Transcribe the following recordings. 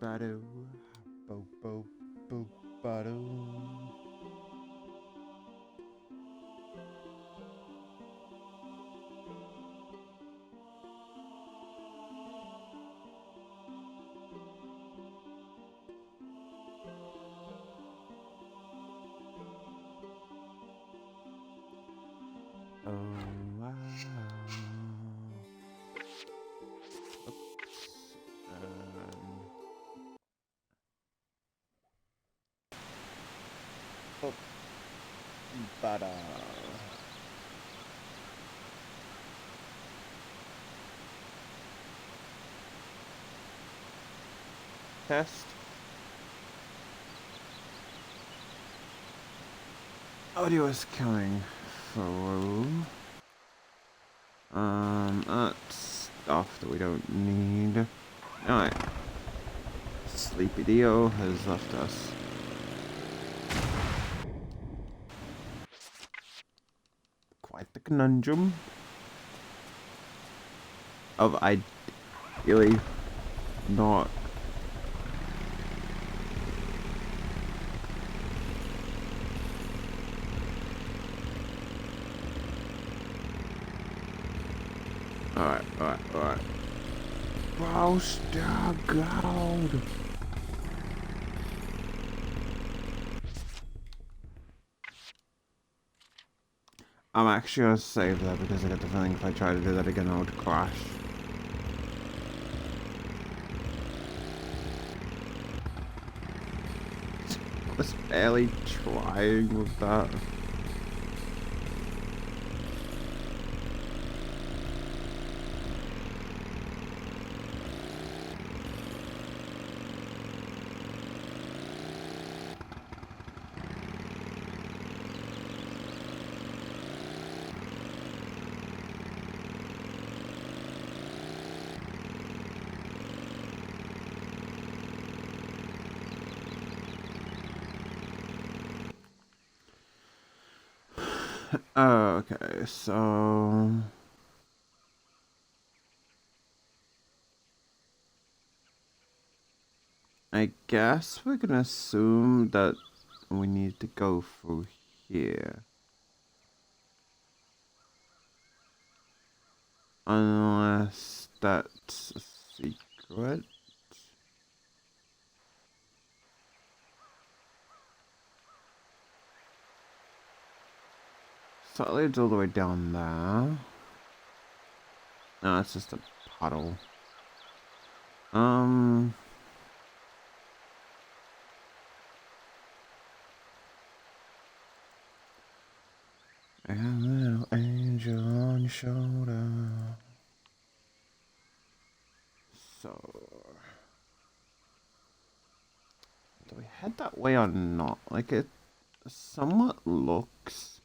Ba-do, bo bo bo ba-do. Oh wow. Oops. Oh, ba-da. Test. Audio is coming through. That's stuff that we don't need. Alright. Sleepy Dio has left us. Quite the conundrum of ideally not. Alright. Browse the ground. I'm actually gonna save that because I get the feeling if I try to do that again I would crash. I was barely trying with that. Okay, so I guess we're gonna assume that we need to go through here. Unless that's a secret. So it leads all the way down there. No, it's just a puddle. And a little angel on your shoulder. So, do we head that way or not? Like, it somewhat looks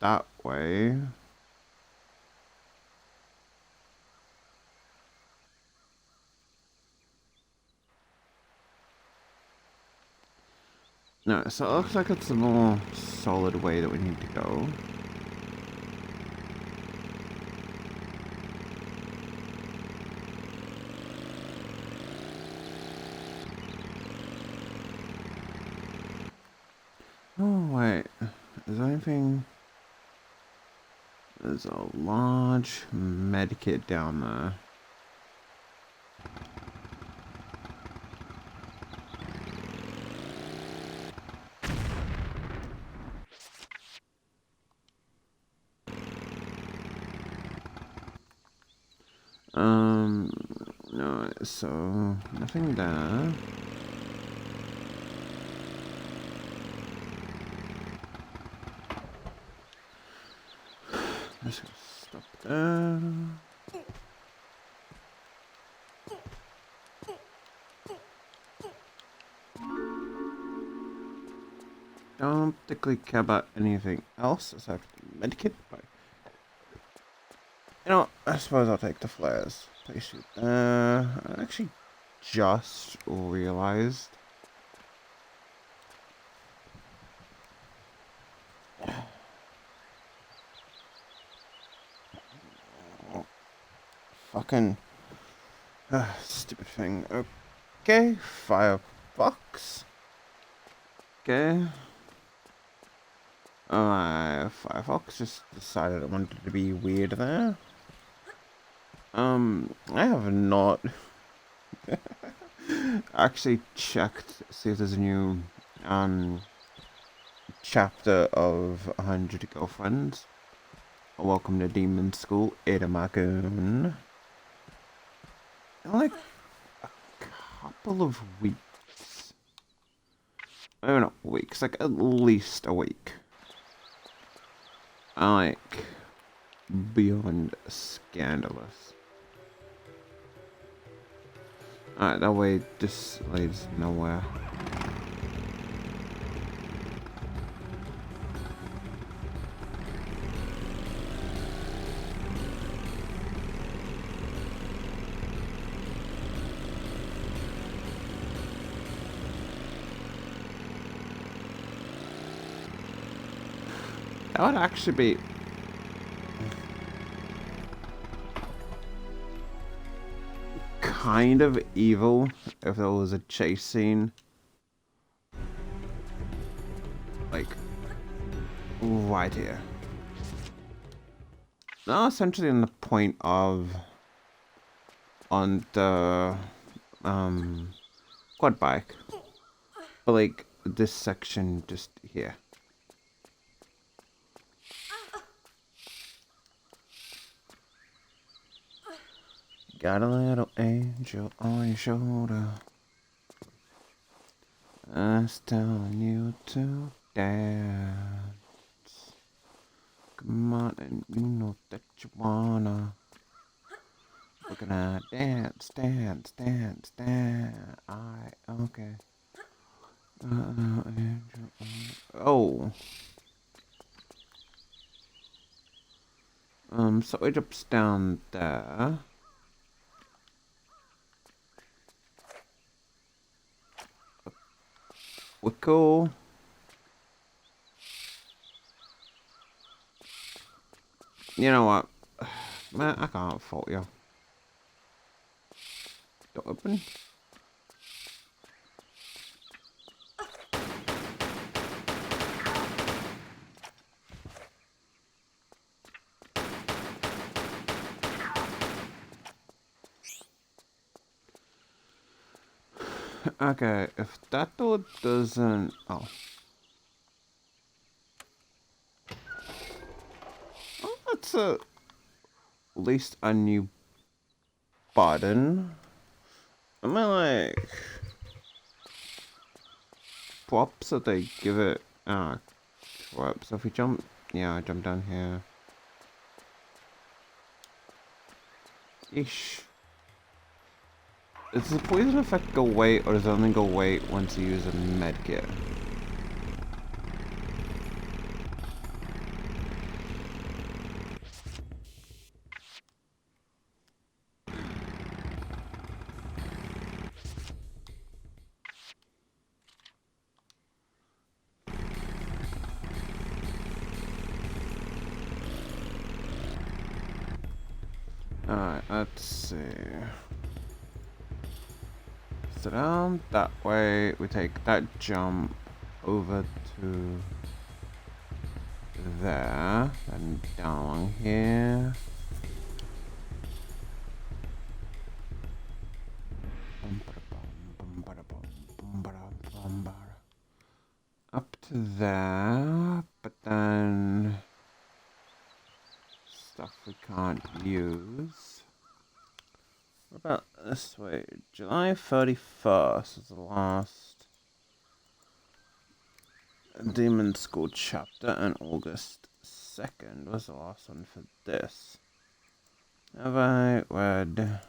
that way. No, so it looks like it's a more solid way that we need to go. Oh, wait. Is there anything? There's a large medkit down there. No, so nothing there. Let's go stop there. Don't particularly care about anything else aside from the medkit, but you know, I suppose I'll take the flares. Place it there. I actually just realized. Fucking Stupid thing. Okay, Firefox. Okay. Firefox just decided it wanted to be weird there. I have not actually checked see if there's a new chapter of 100 Girlfriends. Welcome to Demon School, Ada Magoon. Like a couple of weeks. Maybe not weeks, like at least a week. Like beyond scandalous. Alright, that way this leads nowhere. That would actually be kind of evil if there was a chase scene. Like, right here. Now, essentially in the point of on the quad bike. But like this section just here. Got a little angel on your shoulder. That's telling you to dance. Come on, and you know that you wanna. We're gonna dance, dance, dance, dance. Okay. Angel oh. So it drops down there. We're cool. You know what? Man, I can't fault you. Don't open. Okay, if that door doesn't... Oh. Oh, that's at least a new button. Am I like... props that they give it... Ah, crap. So if we jump... Yeah, I jump down here. Ish. Does the poison effect go away, or does it only go away once you use a medkit? Alright, let's see. So down that way, we take that jump over to there, and down along here. Up to there, but then stuff we can't use. What about this way? July 31st is the last Demon School chapter, and August 2nd was the last one for this. Have I read?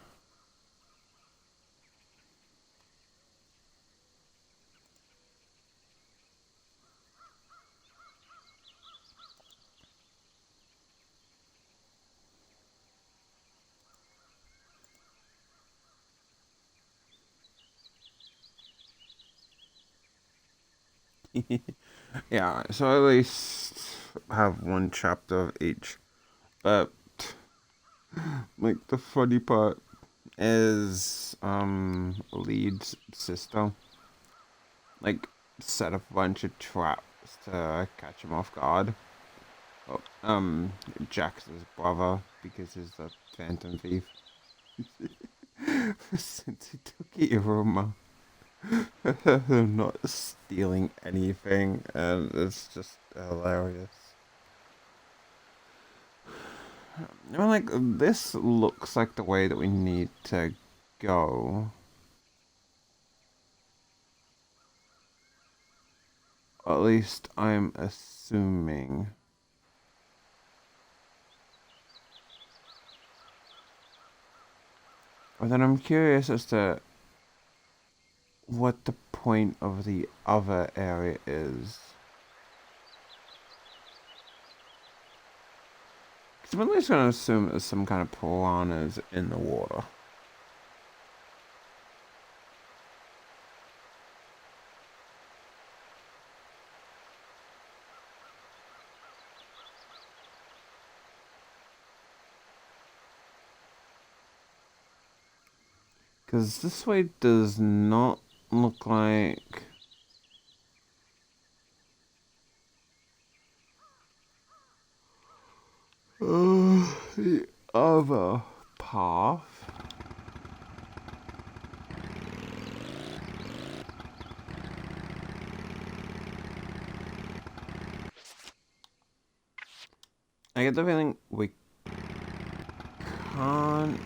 Yeah, so at least have one chapter of each. But like the funny part is Lead's sister. Like, set a bunch of traps to catch him off guard. Oh, Jack's his brother because he's the Phantom Thief. Since he took Iruma, not stealing anything, and it's just hilarious. I mean, like, this looks like the way that we need to go. At least I'm assuming. But then I'm curious as to what the point of the other area is. Because I'm at least going to assume there's some kind of piranhas in the water. Because this way does not look like... the other path. I get the feeling we can't...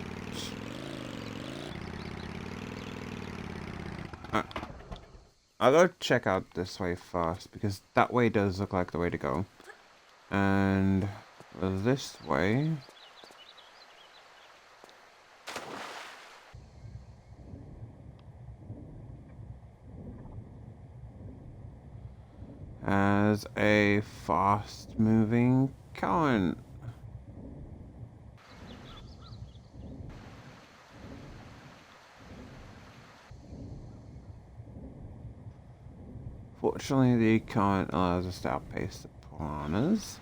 I'll go check out this way first, because that way does look like the way to go. And this way... has a fast-moving current. Fortunately, the current allows us to outpace the piranhas.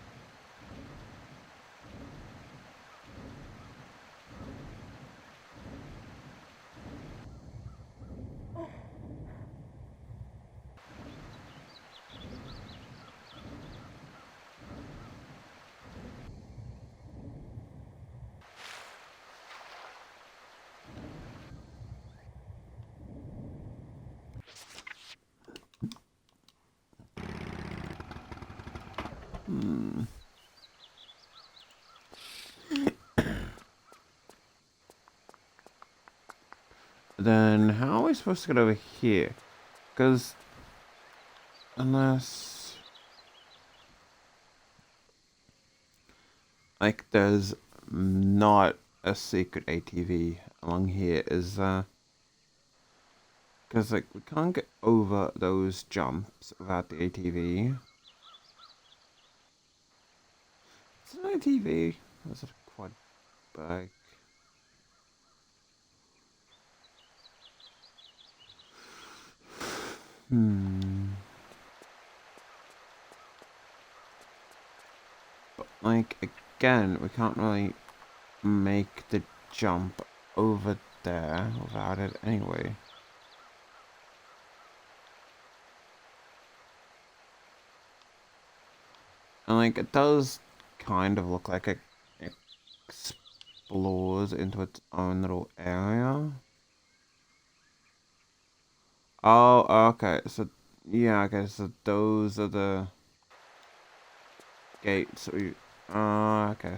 Then how are we supposed to get over here? Because unless like there's not a secret ATV along here, is there? Because like we can't get over those jumps without the ATV. It's an ATV. Is it a quad bike? But like again, we can't really make the jump over there without it anyway. And like it does kind of look like it explores into its own little area. Oh, okay. So yeah, okay. So those are the gates. Okay.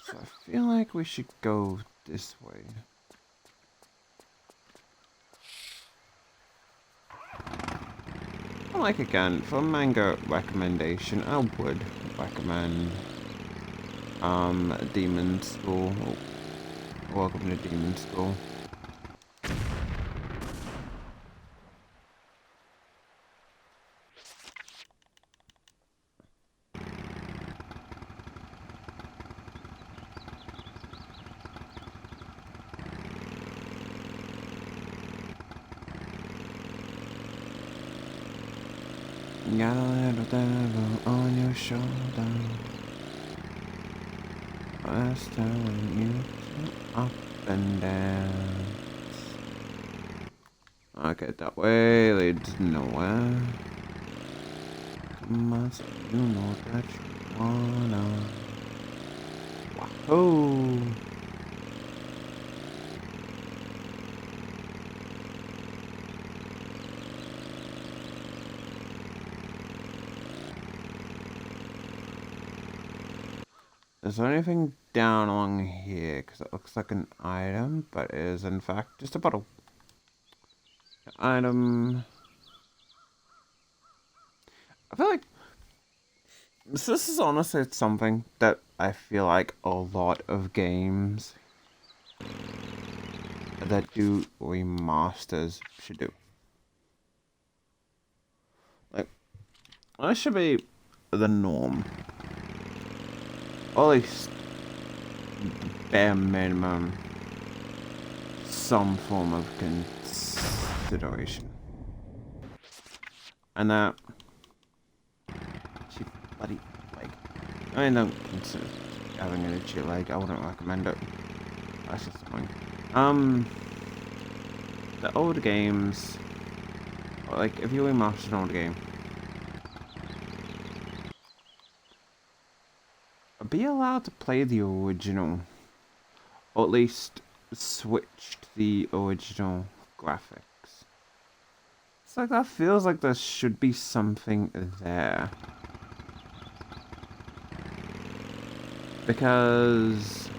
So I feel like we should go this way. Like again, for a manga recommendation, I would recommend Demon School. Welcome to Demon School. Got a little devil on your shoulder. That's telling you Up and down. Okay, that way leads nowhere. Must you know that you wanna? Wahoo! Is there anything down along here? Because it looks like an item, but it is in fact just a bottle. Item. I feel like this is honestly something that I feel like a lot of games that do remasters should do. Like, that should be the norm. Or at least the bare minimum, some form of consideration. And that she bloody leg. I mean, don't consider having an itchy leg. I wouldn't recommend it. That's just annoying. The older games, like if you remaster an old game, be allowed to play the original, or at least switch to the original graphics. It's like that feels like there should be something there. Because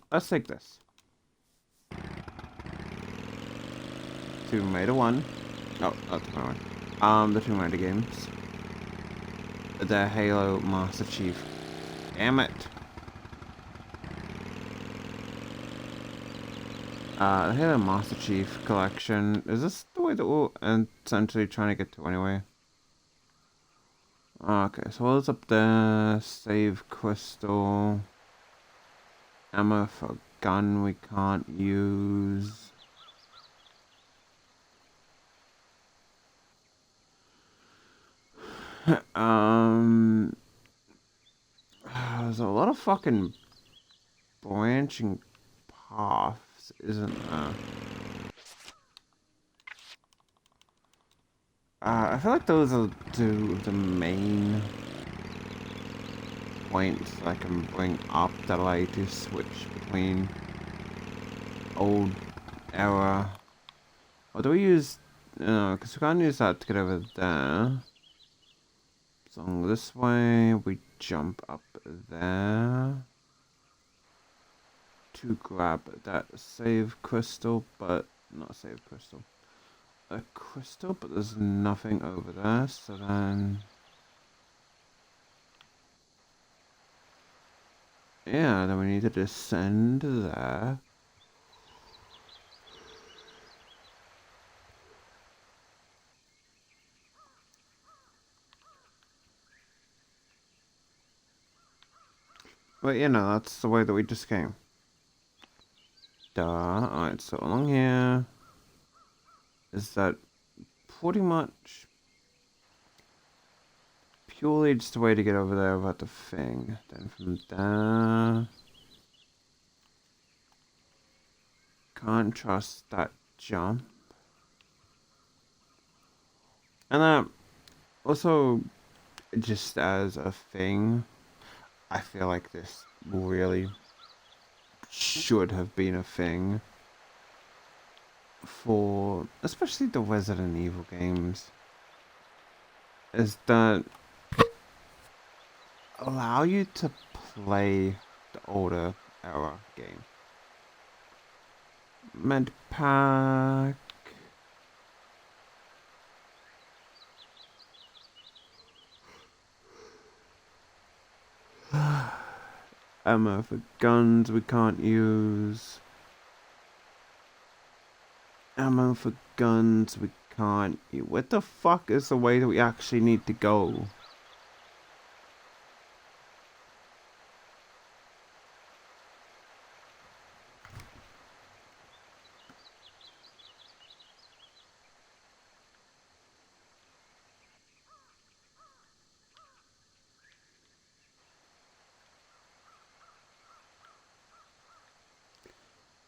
let's take this. Tomb Raider 1. Oh, not Tomb Raider 1. The Tomb Raider games. The Halo Master Chief. Damn it. The Halo Master Chief collection. Is this the way that we're essentially trying to get to anyway? Okay, so what's up there? Save crystal. Ammo for gun we can't use. There's a lot of fucking branching paths, isn't there? I feel like those are two of the main points I can bring up that allow you to switch between old era. Or do we use... No, because we can't use that to get over there. So this way, we jump up there to grab that save crystal, but not save crystal. A crystal, but there's nothing over there, so then... Yeah, then we need to descend there. But you know, that's the way that we just came. Duh. Alright, so along here is that pretty much purely just a way to get over there without the thing. Then from there... Can't trust that jump. And that also, just as a thing, I feel like this really should have been a thing for especially the Resident Evil games, is that allow you to play the older era game. Medpack. Ammo for guns we can't use. Ammo for guns we can't use. What the fuck is the way that we actually need to go?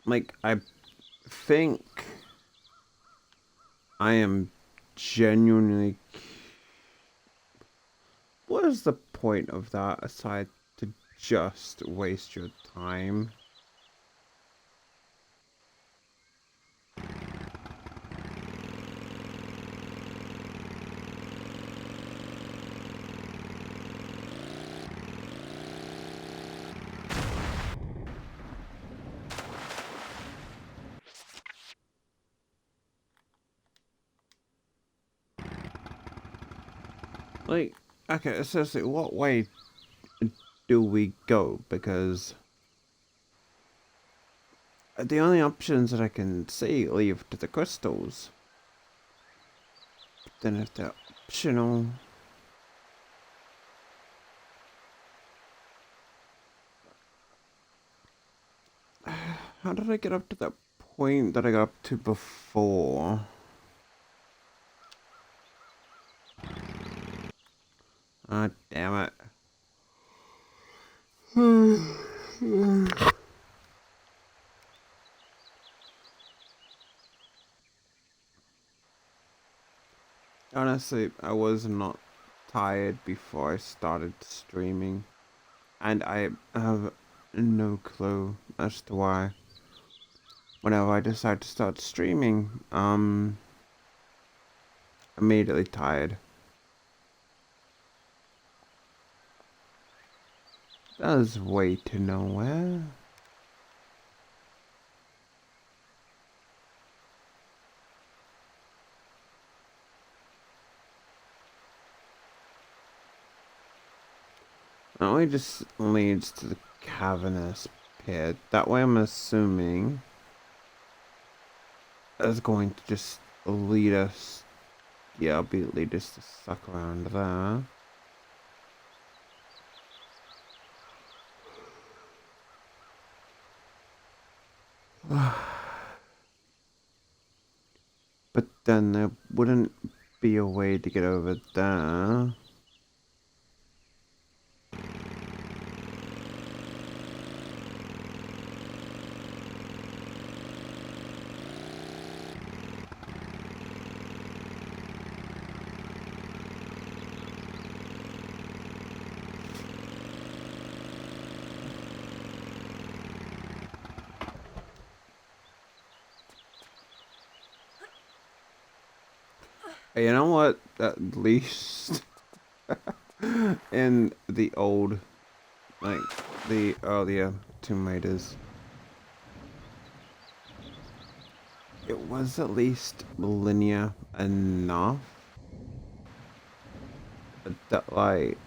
like, I think I am genuinely. What is the point of that aside to just waste your time? Like, okay, seriously, what way do we go? Because the only options that I can see lead to the crystals. But then if they're optional... How did I get up to that point that I got up to before? Ah, damn it. Honestly, I was not tired before I started streaming. And I have no clue as to why. Whenever I decide to start streaming, immediately tired. That is way to nowhere. It only just leads to the cavernous pit. That way I'm assuming it's going to just lead us. Yeah, lead us to suck around there. But then there wouldn't be a way to get over there. Hey, you know what? At least in the old, like, the earlier Tomb Raiders, it was at least linear enough that, like,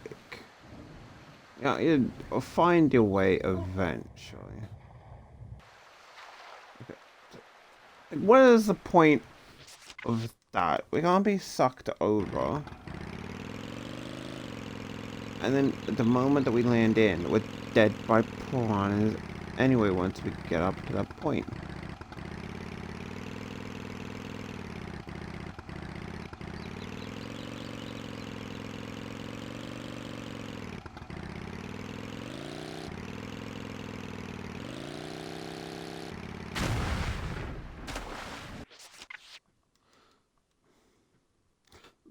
yeah, you'd find your way eventually. Okay. What is the point of that? We're gonna be sucked over. And then the moment that we land in, we're dead by piranhas anyway once we get up to that point.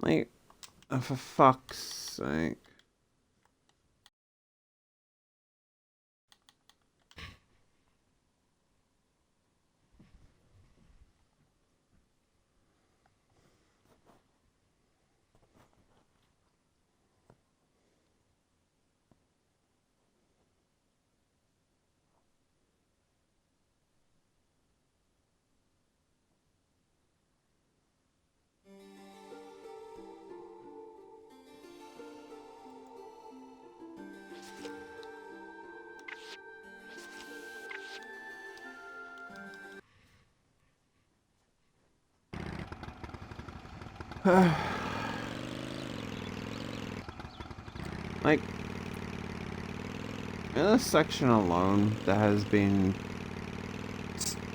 Like, for fuck's sake. Like, in this section alone, there has been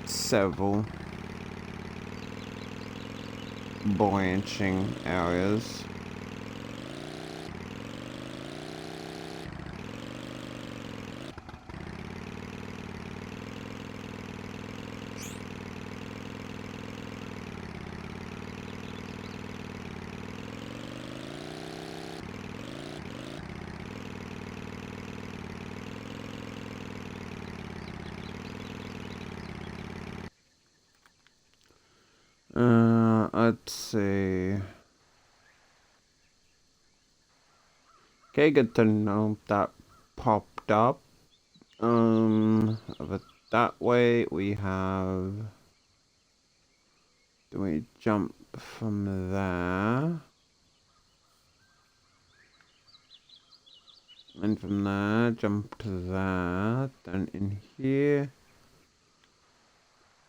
several branching areas. let's see. Okay, good to know that popped up. But that way we have. Do we jump from there? And from there, jump to there. Then in here,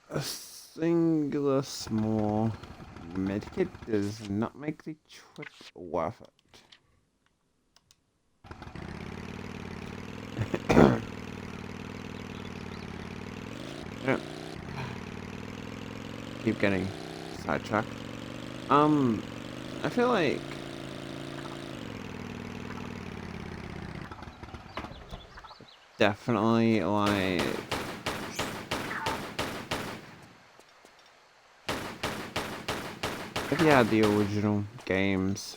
a singular small medkit does not make the trip worth it. Yeah. Keep getting sidetracked. I feel like definitely like if you had the original games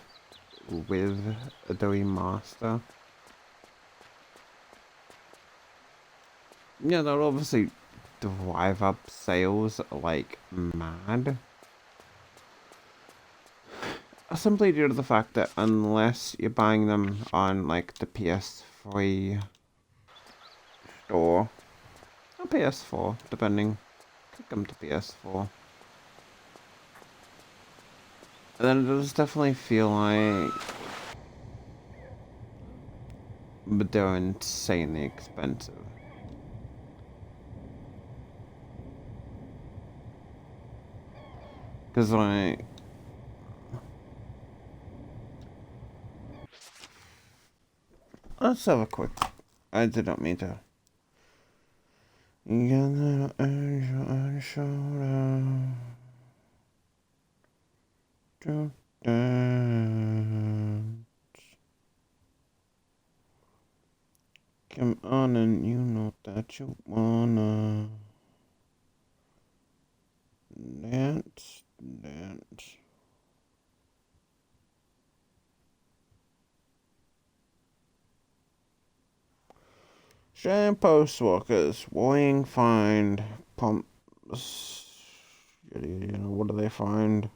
with the remaster, yeah, that would obviously drive up sales like mad. Simply due to the fact that unless you're buying them on like the PS3 store, or PS4, depending, click them to PS4. And then it does definitely feel like but they're insanely expensive. Because like let's have a quick. I did not mean to. You got little angel on your shoulder. Don't dance. Come on, and you know that you wanna dance, dance. Shame post workers, worrying find pumps. You know, what do they find?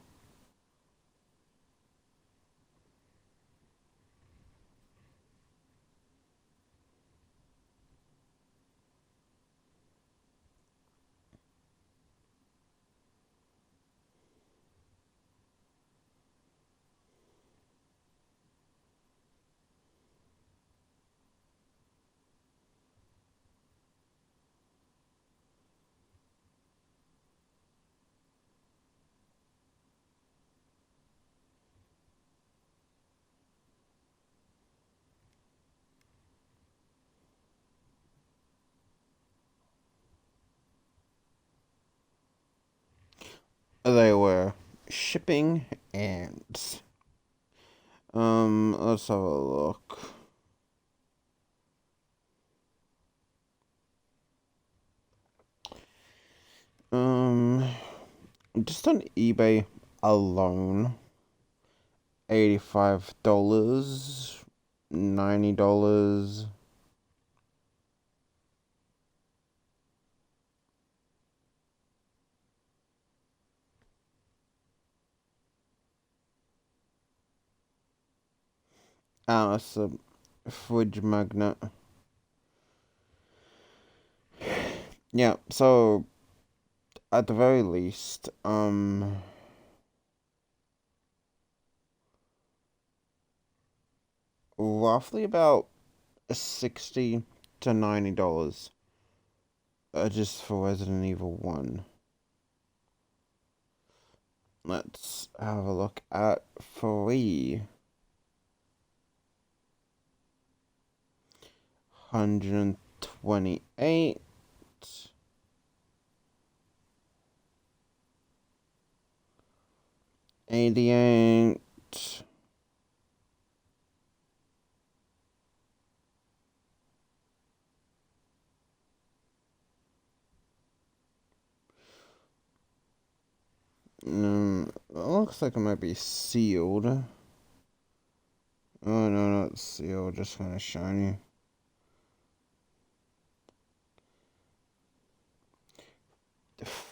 They were shipping ants. Let's have a look. Just on eBay alone, $85, $90. It's a fridge magnet. Yeah, so at the very least, roughly about $60 to $90, just for Resident Evil 1. Let's have a look at 3. 128. 88. It looks like it might be sealed. Oh no, not sealed, just kind of shiny.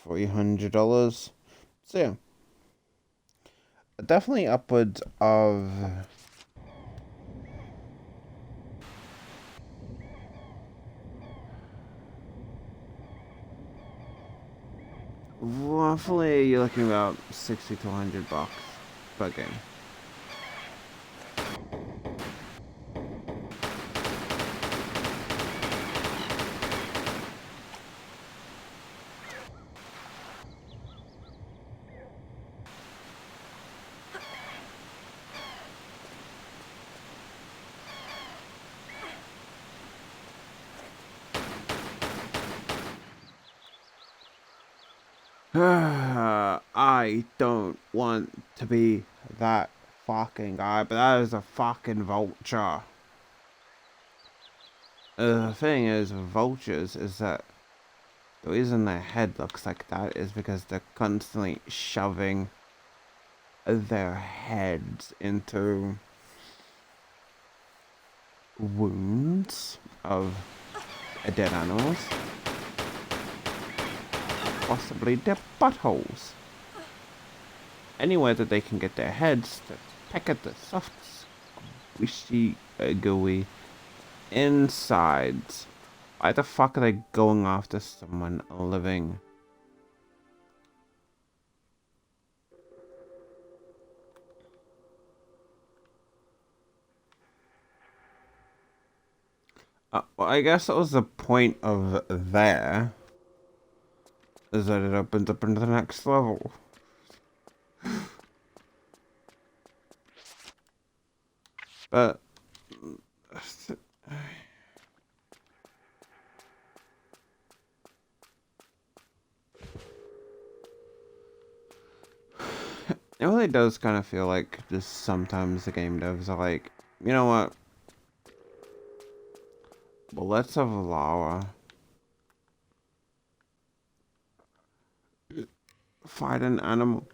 $300. So yeah, definitely upwards of roughly you're looking about 60 to $100 per game. I don't want to be that fucking guy, but that is a fucking vulture. The thing is, with vultures is that the reason their head looks like that is because they're constantly shoving their heads into wounds of dead animals. Possibly their buttholes. Anywhere that they can get their heads to peck at the soft, squishy, gooey insides. Why the fuck are they going after someone living? Well, I guess that was the point of there. Is that it opens up into the next level. But it really does kind of feel like just sometimes the game devs are like, you know what? Well, let's have Lara fight an animal.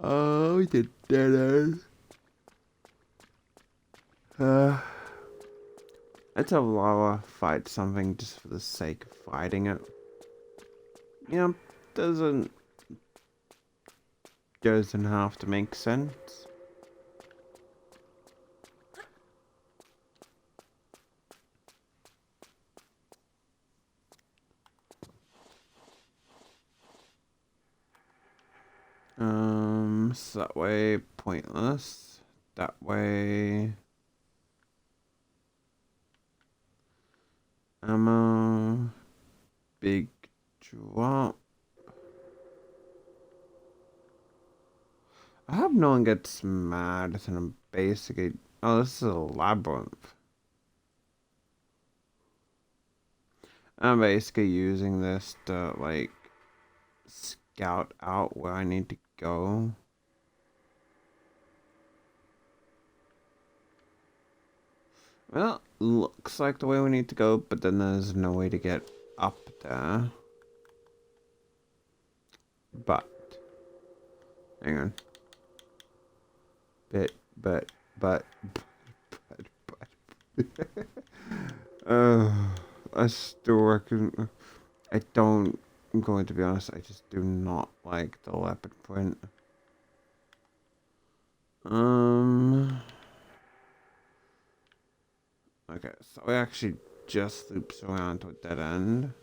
Oh, we did that. Let's have Lara fight something just for the sake of fighting it. You know, doesn't have to make sense. So that way pointless. That way ammo. Big drop. I hope no one gets mad and I'm basically... Oh, this is a labyrinth. I'm basically using this to, like, scout out where I need to go. Well, looks like the way we need to go, but then there's no way to get up there. But... Hang on. But... I still reckon... I don't... I'm going to be honest, I just do not like the leopard print. Okay, so it actually just loops around to a dead end.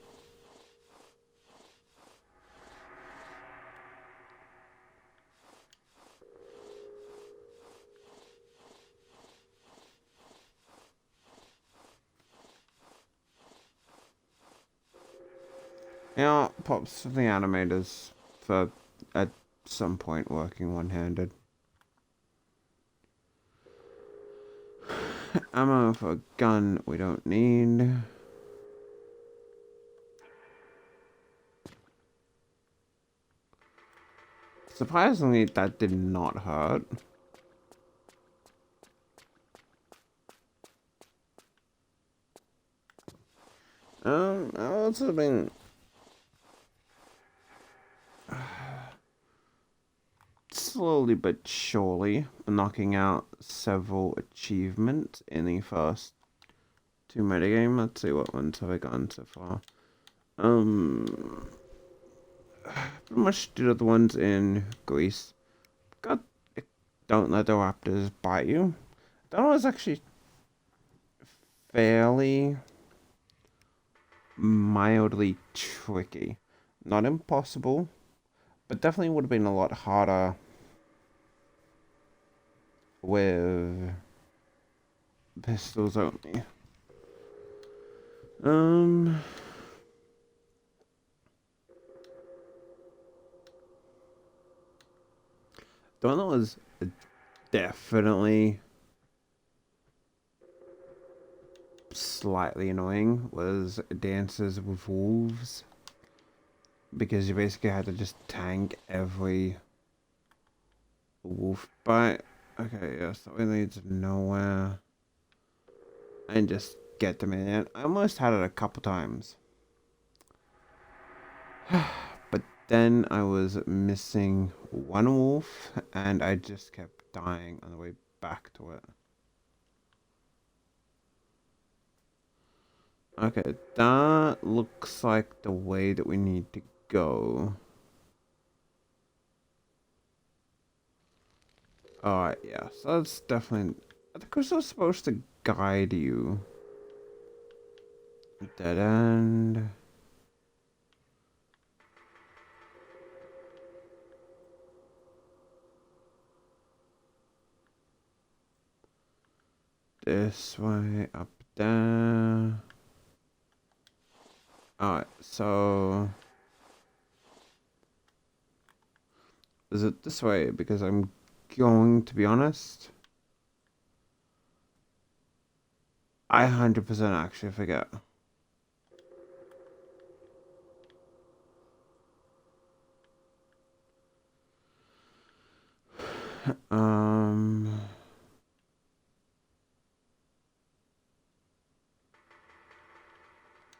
You know, props to the animators for at some point working one-handed. Ammo for a gun we don't need. Surprisingly, that did not hurt. I've also been slowly but surely knocking out several achievements in the first two metagame. Let's see what ones have I gotten so far. pretty much did the ones in Greece. God, don't let the raptors bite you. That was actually fairly mildly tricky. Not impossible, but definitely would have been a lot harder with pistols only. The one that was definitely slightly annoying was Dances with Wolves, because you basically had to just tank every wolf bite. Okay, yes, that way leads nowhere. And just get them in. I almost had it a couple times. But then I was missing one wolf, and I just kept dying on the way back to it. Okay, that looks like the way that we need to go. Alright, yeah, so that's definitely... I think we're supposed to guide you. Dead end. This way, up there. Alright, so... Is it this way? Because I'm going to be honest, I 100% actually forget.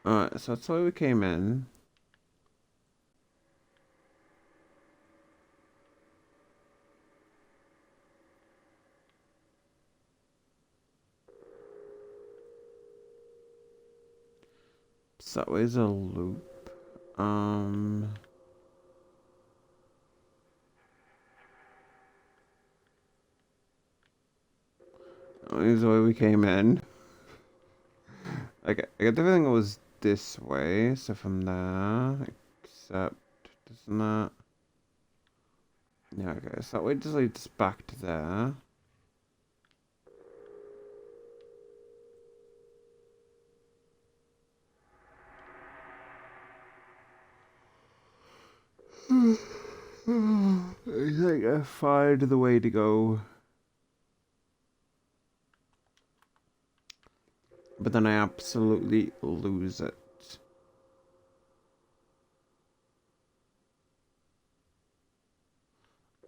Alright, so that's why we came in. So that way's a loop. This is the way we came in. Okay, I got the feeling it was this way, so from there, except, doesn't that... Yeah, okay, so that way just leads back to there. I think I find the way to go. But then I absolutely lose it.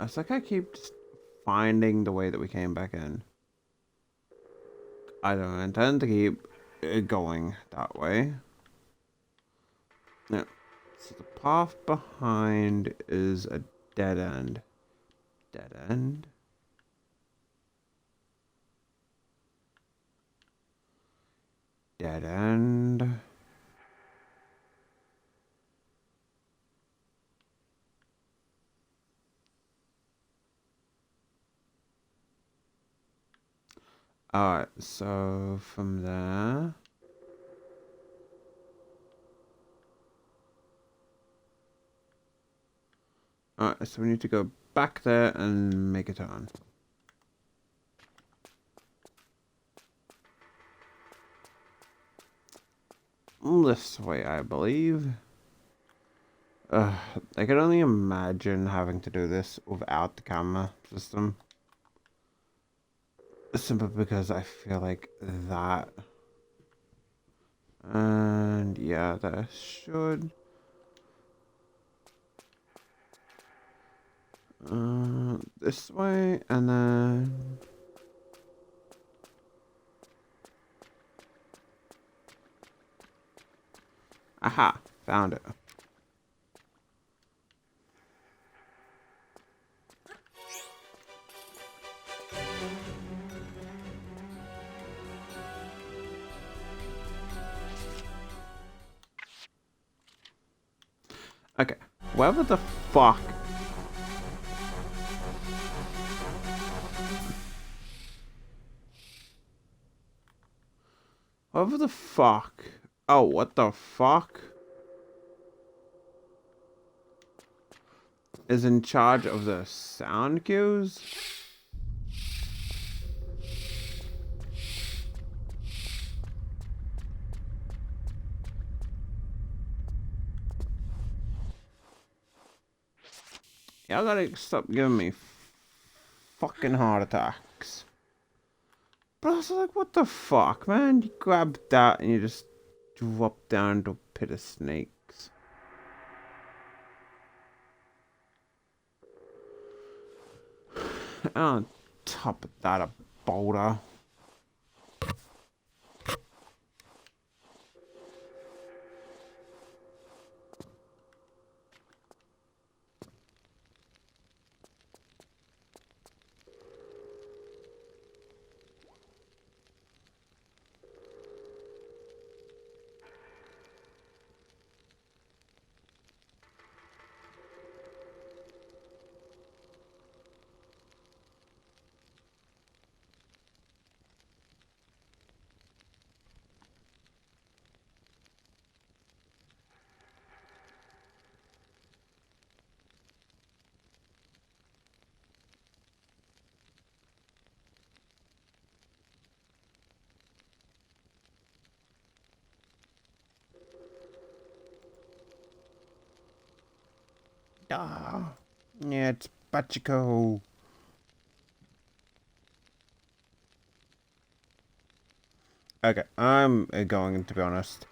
It's like I keep just finding the way that we came back in. I don't intend to keep going that way. Yeah. So the path behind is a dead end. Dead end. Dead end. Alright, so from there. Alright, so we need to go back there and make a turn. This way, I believe. I can only imagine having to do this without the camera system. Simply because I feel like that. And yeah, that should... this way, and then... Aha! Found it. Okay, Whatever the fuck. Whatever the fuck. Oh, what the fuck? Is in charge of the sound cues? Y'all gotta stop giving me fucking heart attacks. But I was like, what the fuck, man? You grab that and you just drop down into a pit of snakes. And on top of that, a boulder. Ah, yeah, it's Bachiko. Okay, I'm going to be honest.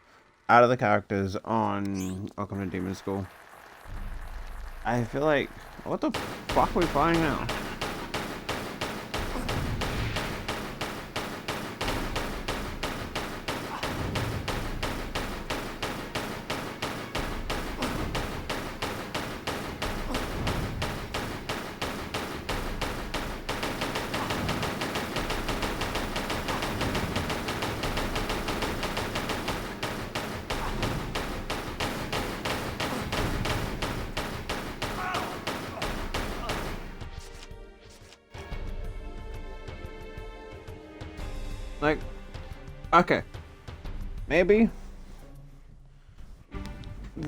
Out of the characters on Welcome to Demon School, I feel like, what the fuck are we fighting now? Like, okay, maybe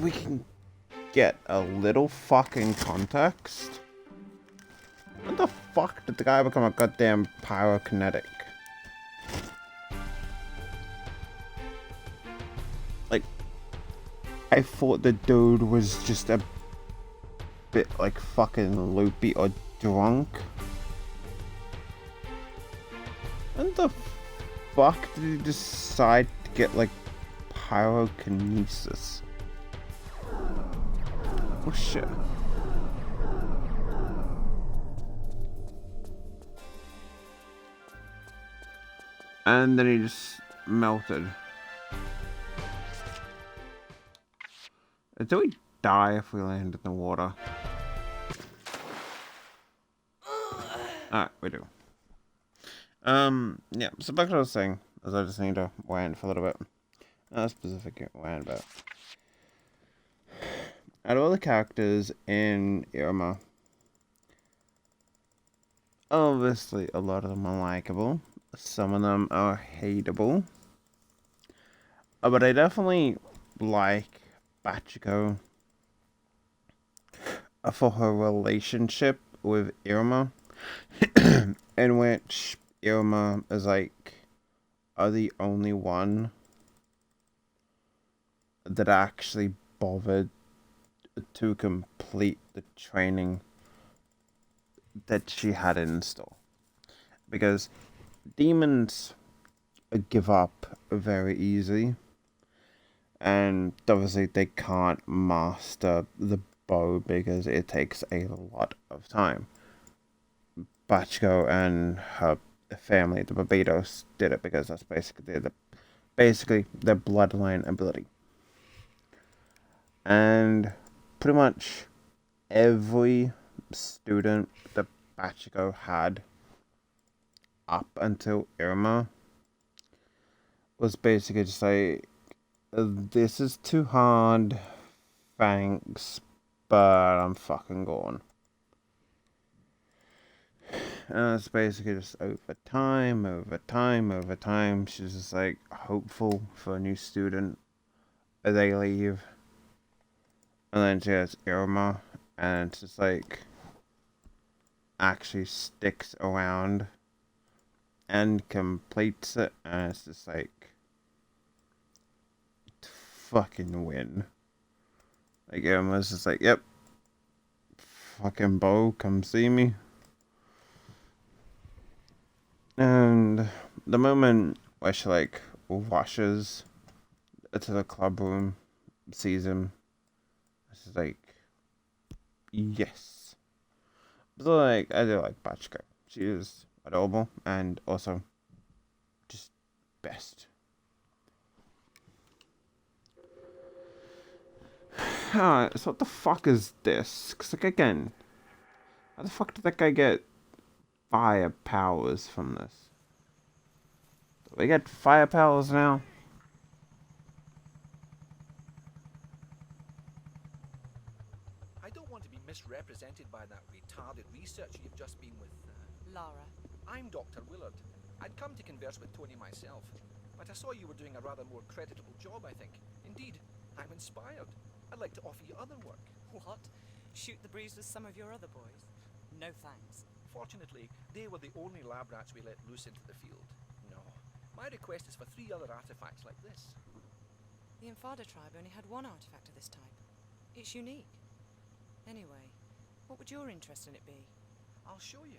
we can get a little fucking context. When the fuck did the guy become a goddamn pyrokinetic? Like, I thought the dude was just a bit like fucking loopy or drunk. When the fuck did he decide to get like pyrokinesis? Oh shit. And then he just melted. Do we die if we land in the water? Alright, we do. Yeah, so back to what I was saying, as I just need to wand for a little bit. Not specific wand, but out of all the characters in Irma, obviously a lot of them are likable. Some of them are hateable. But I definitely like Bachiko for her relationship with Irma, in which Irma is like the only one that actually bothered to complete the training that she had in store. Because demons give up very easy, and obviously they can't master the bow because it takes a lot of time. Bachiko and her family, the Barbados, did it because that's basically their bloodline ability. And pretty much every student that Bachiko had up until Irma was basically just like, this is too hard, thanks, but I'm fucking gone. And it's basically just over time. She's just like hopeful for a new student as they leave. And then she has Irma, and it's just like actually sticks around and completes it, and it's just like fucking win. Like Irma's just like, yep, fucking Bo, come see me. And the moment where she like rushes to the club room, sees him, she's like, yes. So like I do like Bachka. She is adorable and also just best. Alright, so what the fuck is this? Cause like again, how the fuck did that guy get fire powers from this? Do we get fire powers now? I don't want to be misrepresented by that retarded researcher you've just been with. Lara. I'm Dr. Willard. I'd come to converse with Tony myself, but I saw you were doing a rather more creditable job, I think. Indeed, I'm inspired. I'd like to offer you other work. What? Shoot the breeze with some of your other boys? No thanks. Fortunately, they were the only lab rats we let loose into the field. No. My request is for 3 other artifacts like this. The Infada tribe only had one artifact of this type. It's unique. Anyway, what would your interest in it be? I'll show you.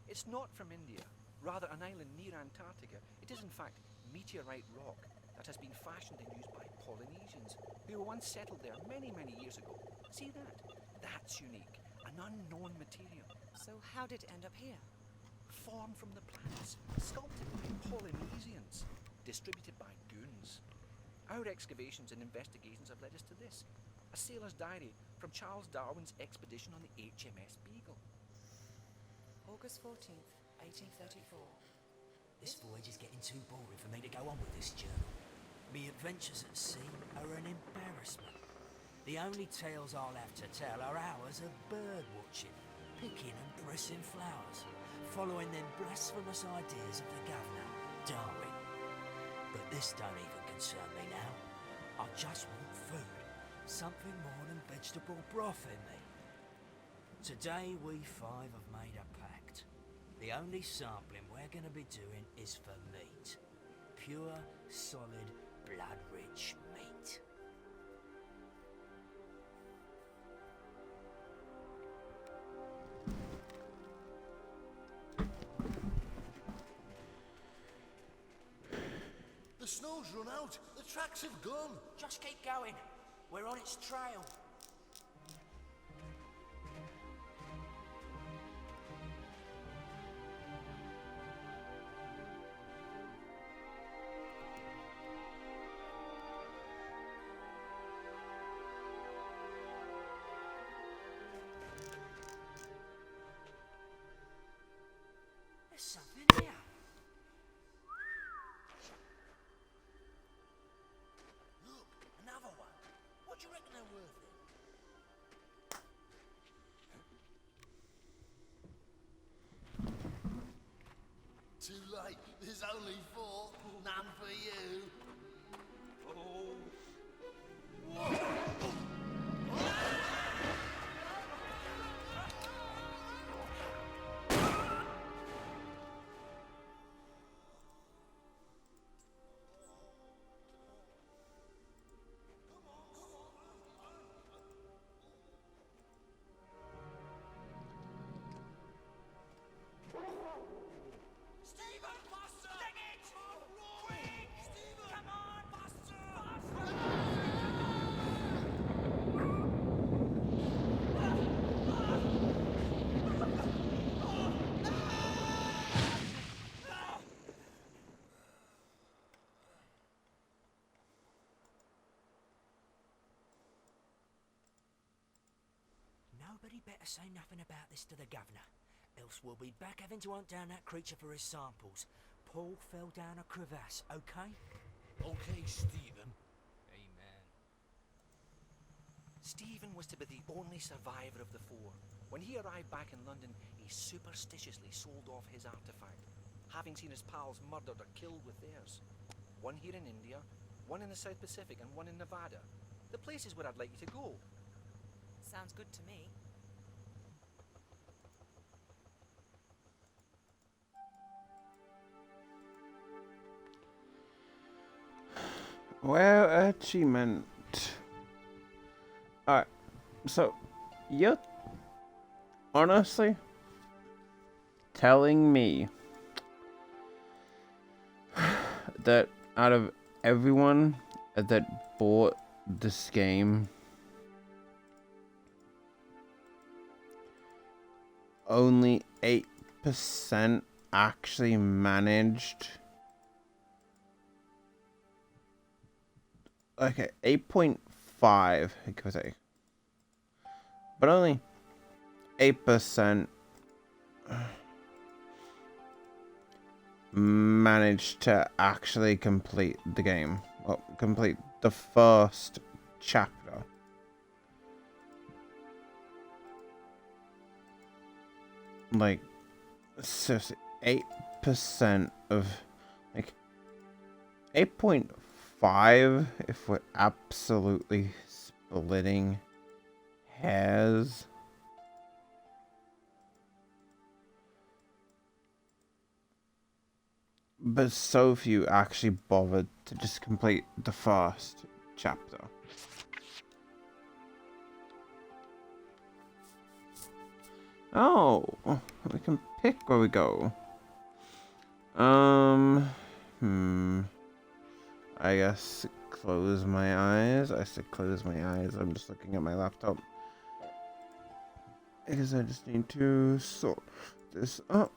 It's not from India, rather an island near Antarctica. It is in fact meteorite rock that has been fashioned and used by Polynesians who were once settled there many, many years ago. See that? That's unique. An unknown material. So how did it end up here? Formed from the planets, sculpted by Polynesians, distributed by goons. Our excavations and investigations have led us to this. A sailor's diary from Charles Darwin's expedition on the HMS Beagle. August 14th, 1834. This voyage is getting too boring for me to go on with this journal. Me adventures at sea are an embarrassment. The only tales I'll have to tell are hours of bird watching, picking and pressing flowers, following them blasphemous ideas of the governor, Darwin. But this don't even concern me now. I just want food, something more than vegetable broth in me. Today we 5 have made a pact. The only sampling we're going to be doing is for meat. Pure, solid, blood-rich meat. The snow's run out. The tracks have gone. Just keep going. We're on its trail. There's something here. Look, another one. What do you reckon they're worth then? Too late. There's only 4. None for you. Stephen, faster! Dig it! Quick! Stephen! Come on, faster! Nobody better say nothing about this to the governor, else we'll be back having to hunt down that creature for his samples. Paul fell down a crevasse, okay? Okay, Stephen. Amen. Stephen was to be the only survivor of the four. When he arrived back in London, he superstitiously sold off his artifact, having seen his pals murdered or killed with theirs. One here in India, one in the South Pacific, and one in Nevada. The places where I'd like you to go. Sounds good to me. Well, achievement. Alright, so you're honestly telling me that out of everyone that bought this game, only 8% actually managed. Okay, 8.5, give or take. But only 8% managed to actually complete the game. Well, complete the first chapter. Like, seriously, 8% of, like, 8.5 if we're absolutely splitting hairs. But so few actually bothered to just complete the first chapter. Oh, we can pick where we go. I guess close my eyes. I said close my eyes. I'm just looking at my laptop. Because I just need to sort this up.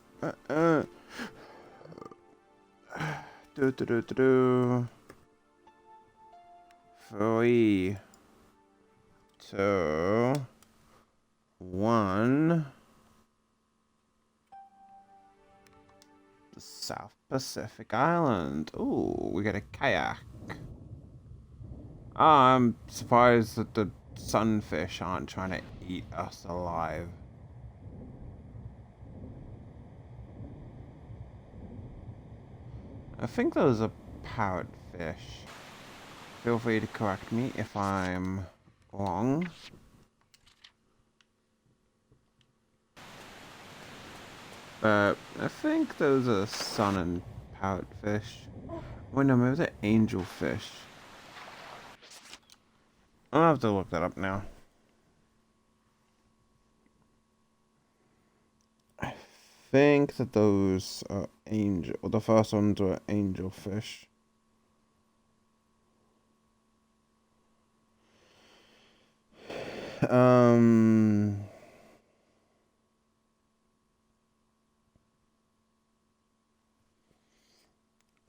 Do. 3, 2, 1. The South Pacific Island. Ooh, we got a kayak. I'm surprised that the sunfish aren't trying to eat us alive. I think those are parrotfish. Feel free to correct me if I'm wrong. But I think those are sun and parrotfish. Wait, no, maybe they're angelfish. I'll have to look that up now. I think that those are the first ones were angelfish.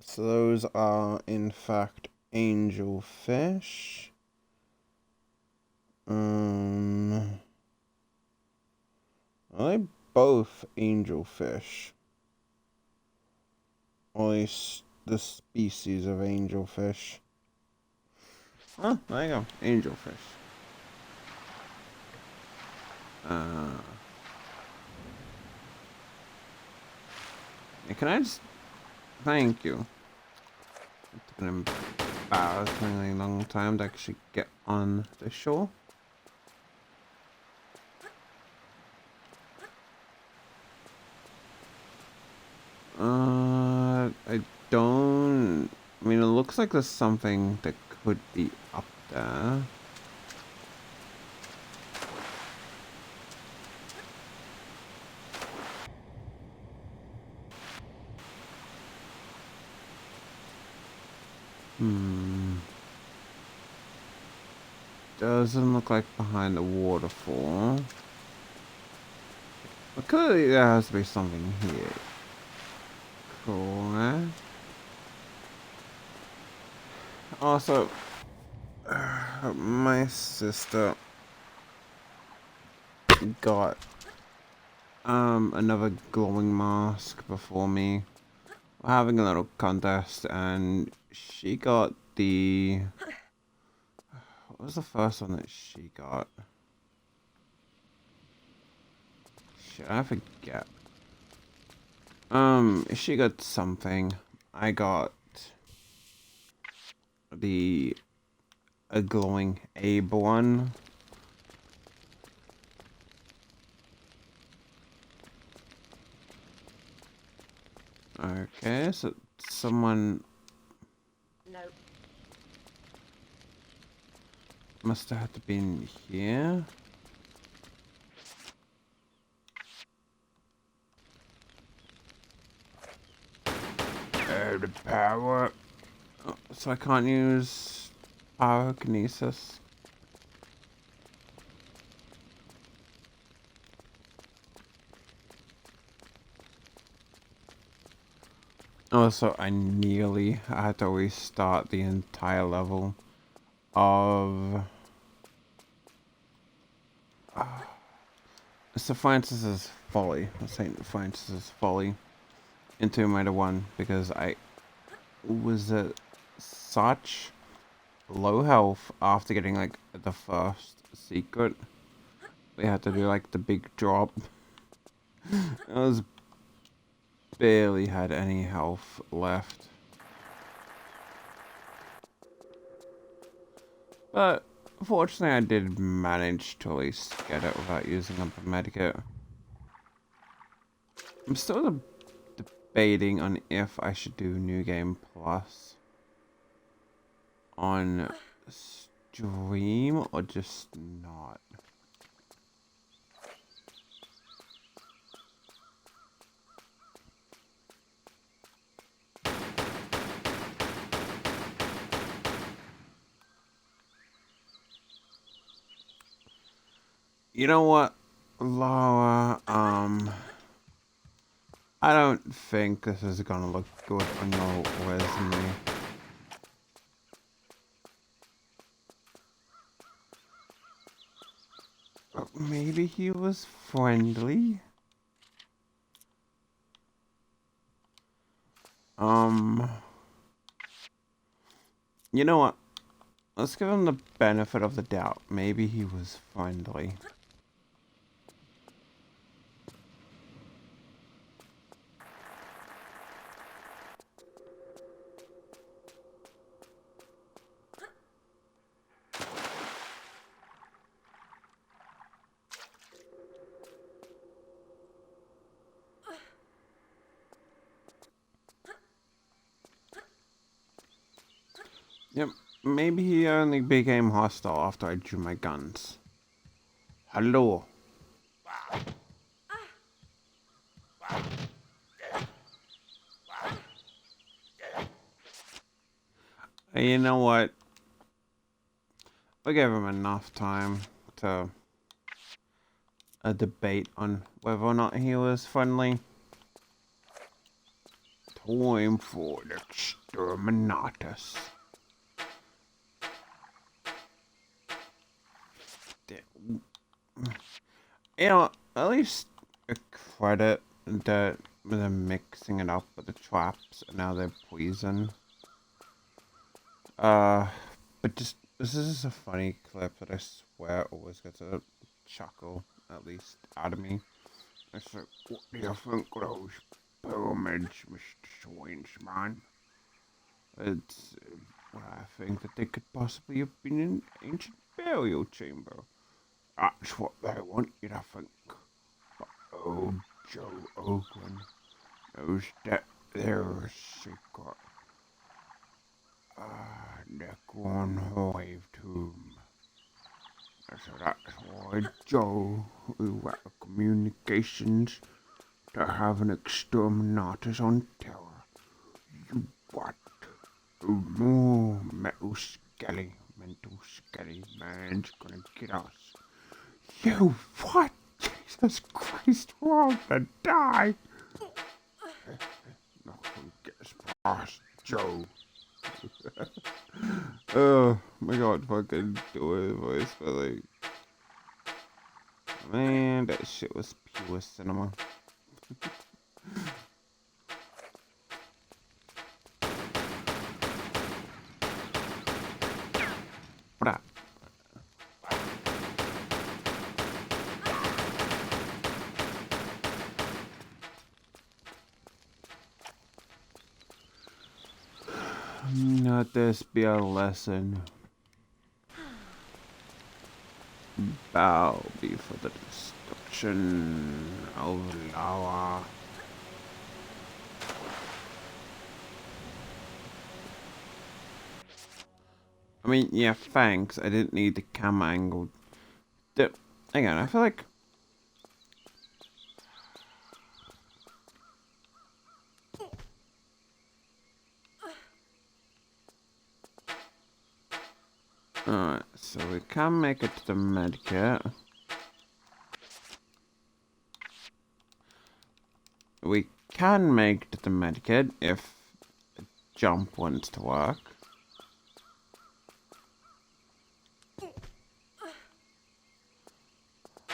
So those are in fact angelfish. Are they both angelfish? Or at least the species of angelfish. Oh, there you go. Angelfish. Can I just... Thank you. It took an embarrassingly long time to actually get on the shore. I don't... I mean, it looks like there's something that could be up there. Doesn't look like behind the waterfall. But clearly there has to be something here. Cool, eh? Also, my sister got another glowing mask before me. We're having a little contest and she got the... What was the first one that she got? Shit, I forget. She got something. I got a glowing Abe one. Okay, so someone No. must have had to be in here. The power. Oh, so I can't use pyrokinesis. Also, I had to restart the entire level of Sir Francis's Folly, Saint Francis's Folly, into Tomb 1 because I was at such low health after getting like the first secret. We had to do like the big drop. I was barely had any health left. But fortunately I did manage to at least get it without using up a medikit. I'm still debating on if I should do New Game Plus on stream or just not. You know what, Laura, I don't think this is gonna look good on your resume. Maybe he was friendly? You know what? Let's give him the benefit of the doubt. Maybe he was friendly. Yep, maybe he only became hostile after I drew my guns. Hello. You know what? We gave him enough time to a debate on whether or not he was friendly. Time for the exterminatus. You know, at least a credit that they're mixing it up with the traps and now they're poison. But just this is a funny clip that I swear always gets a chuckle, at least out of me. It's like, what do you think of those pyramids, Mr. Swainsman? It's well, I think that they could possibly have been an ancient burial chamber. That's what they want you to think. But old Joe Oakland knows that there's a secret. The Grand Hive Tomb. So that's why Joe, who at the communications to have an exterminatus on Terra. You what? More mental skelly man's gonna get us. You what? Jesus Christ, we're all gonna die. Nothing gets past Joe. Oh my god, fucking do it voice, but like, man, that shit was pure cinema. What up? Let this be a lesson. Bow before the destruction of lava. I mean, yeah, thanks. I didn't need the camera angle. Again, I feel like... Alright, so we can make it to the medkit. We can make it to the medkit if the jump wants to work.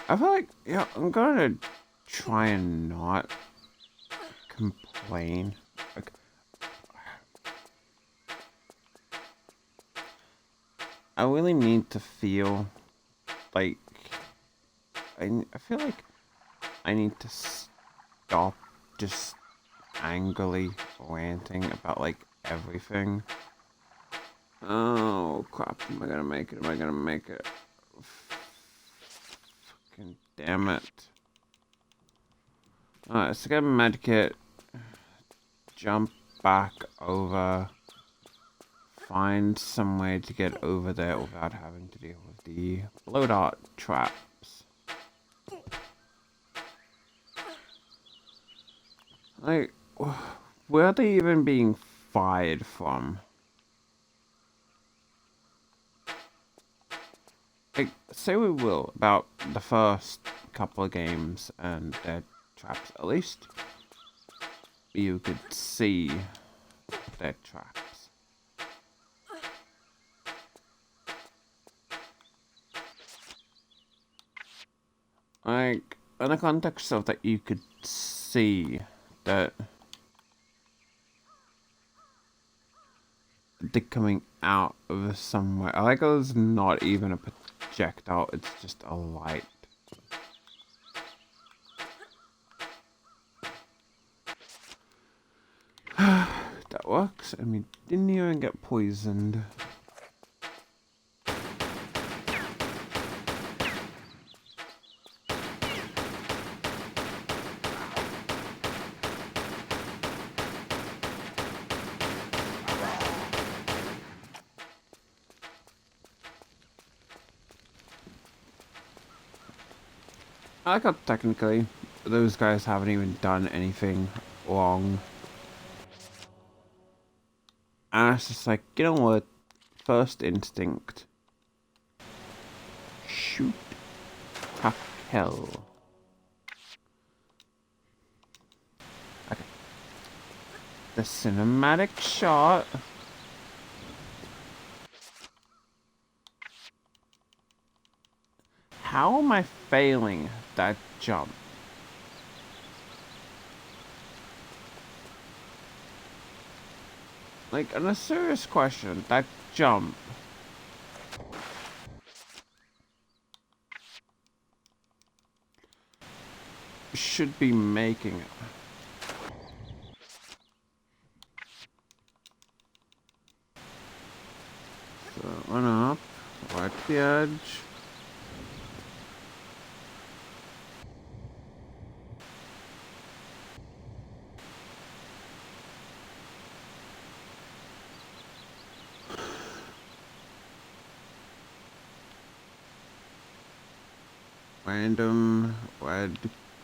I feel like, yeah, I'm gonna try and not complain. Like, I really need to feel like I feel like I need to stop just angrily ranting about like everything. Oh crap! Am I gonna make it? Am I gonna make it? Fucking damn it! Alright, let's get a medkit. Jump back over. Find some way to get over there without having to deal with the blow dart traps. Like, where are they even being fired from? Like, say we will about the first couple of games and their traps. At least you could see their traps. Like, in the context of that, you could see that they're coming out of somewhere. I like it's not even a projectile, it's just a light. That works, and we didn't even get poisoned. I like how technically those guys haven't even done anything wrong. And it's just like, you know what? First instinct. Shoot to hell. Okay. The cinematic shot. How am I failing that jump? Like, on a serious question, that jump. Should be making it. So, one up, right to the edge. Random red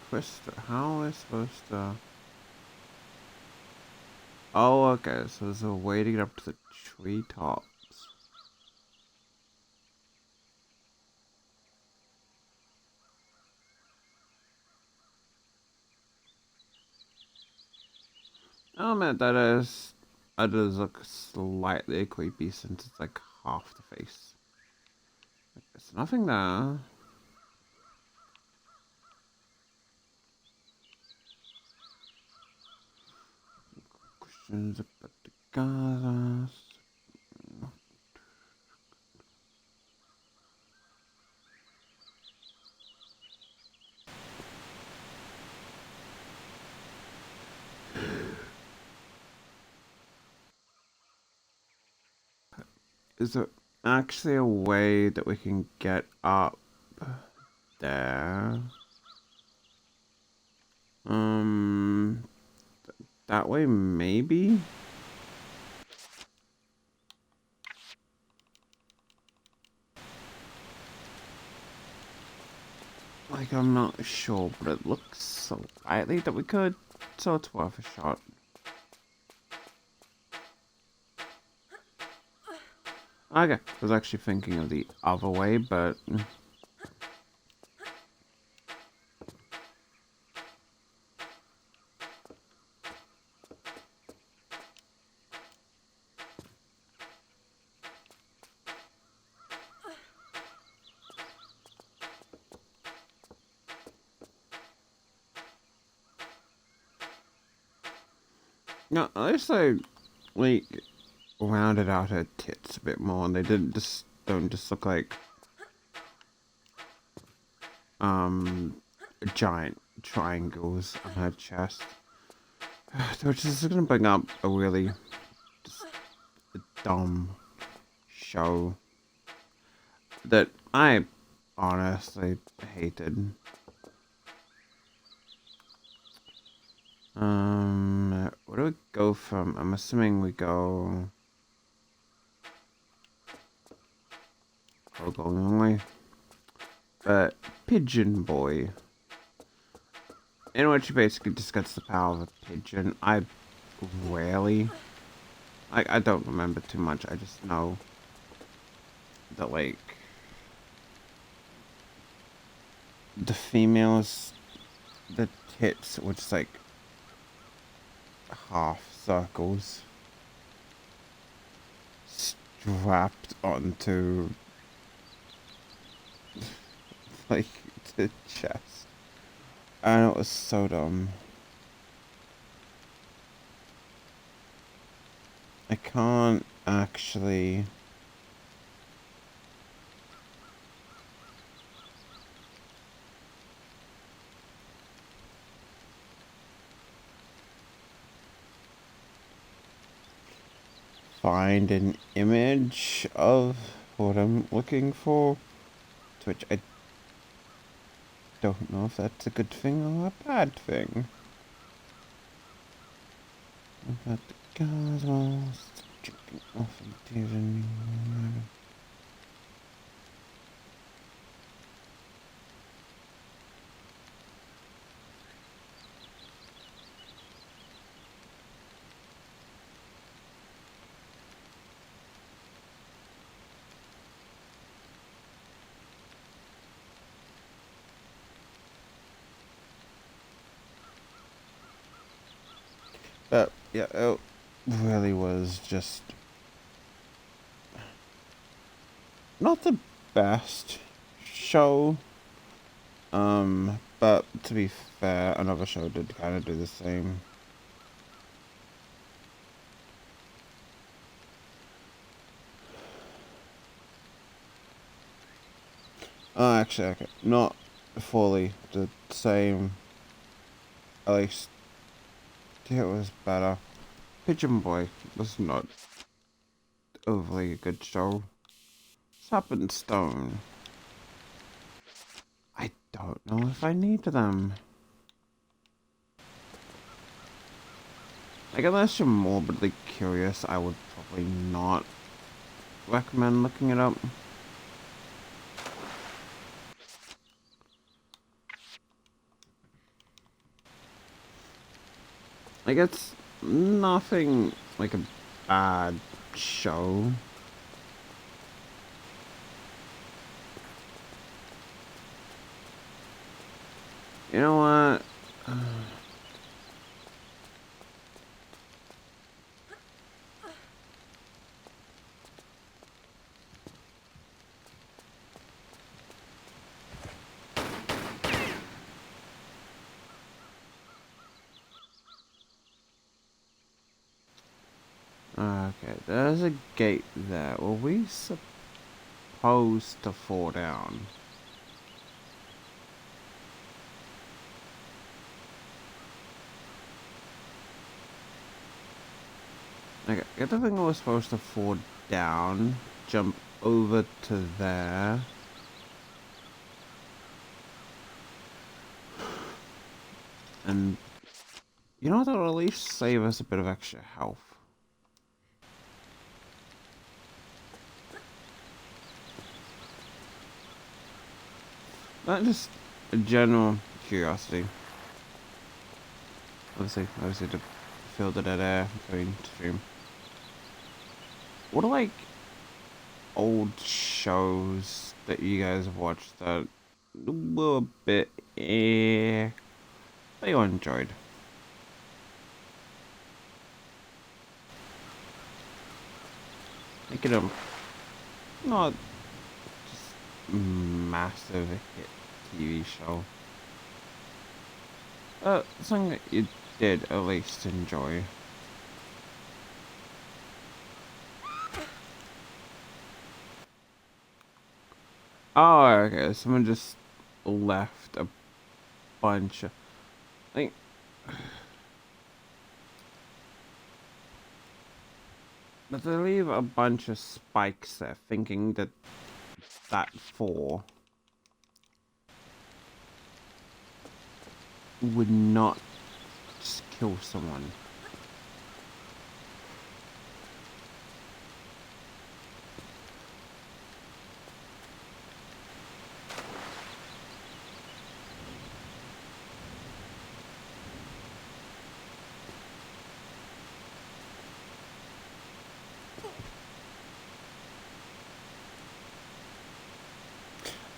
crystal. How am I supposed to? Oh, okay. So there's a way to get up to the treetops. Oh man, that does look slightly creepy since it's like half the face. Like, there's nothing there. Questions about the Gazas. Is there actually a way that we can get up there? That way maybe? Like, I'm not sure, but it looks so likely that we could, so it's worth a shot. Okay, I was actually thinking of the other way, but... No, at least I, like, rounded out her tits a bit more, and they don't just look like, giant triangles on her chest. Which is gonna bring up a really just a dumb show that I honestly hated. Where do we go from? I'm assuming we go the long way. But Pigeon Boy, in which he basically just gets the power of a pigeon. I don't remember too much. I just know that, like, the females, the tits were just like half circles strapped onto like the chest, and it was so dumb. I can't actually find an image of what I'm looking for, to which I don't know if that's a good thing or a bad thing. But the cosmos jumping off into the new. But yeah, it really was just not the best show. But to be fair, another show did kind of do the same. Oh, actually, okay, not fully the same. At least it was better. Pigeon Boy was not overly a good show. Sap and Stone. I don't know if I need them. Like, unless you're morbidly curious, I would probably not recommend looking it up. Like, it's nothing like a bad show. You know what? Okay, there's a gate there. Were we supposed to fall down? Okay, I don't think we were supposed to fall down. jump over to there. And you know, that'll at least save us a bit of extra health. Not just a general curiosity. Obviously to fill the dead air between stream. What are like old shows that you guys have watched that were a bit that you enjoyed? Make it a not just massive hit TV show. Something that you did at least enjoy. Oh, okay. Someone just left a bunch of like. But they leave a bunch of spikes there, thinking that that 4 would not just kill someone.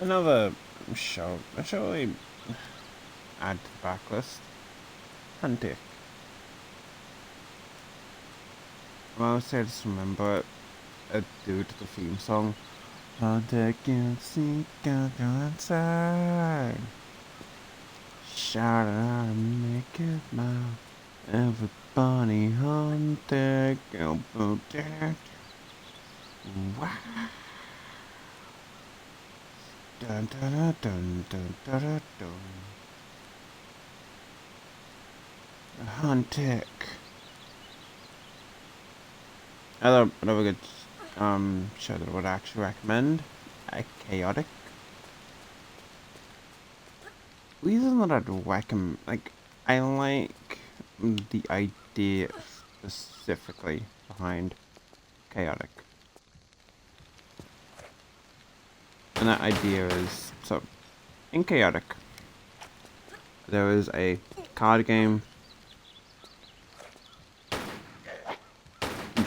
Another show, I shall really add to the backlist. Huntic. Well, I just remember it due to the theme song. Huntic and seek out inside. Shout it out and make it loud. Everybody huntic. Wow. Dun dun dun dun dun dun dun. Huntic. Another good show that I would actually recommend. Chaotic. Reason that I'd recommend, like, I like the idea specifically behind Chaotic. And that idea is, so, in Chaotic, there is a card game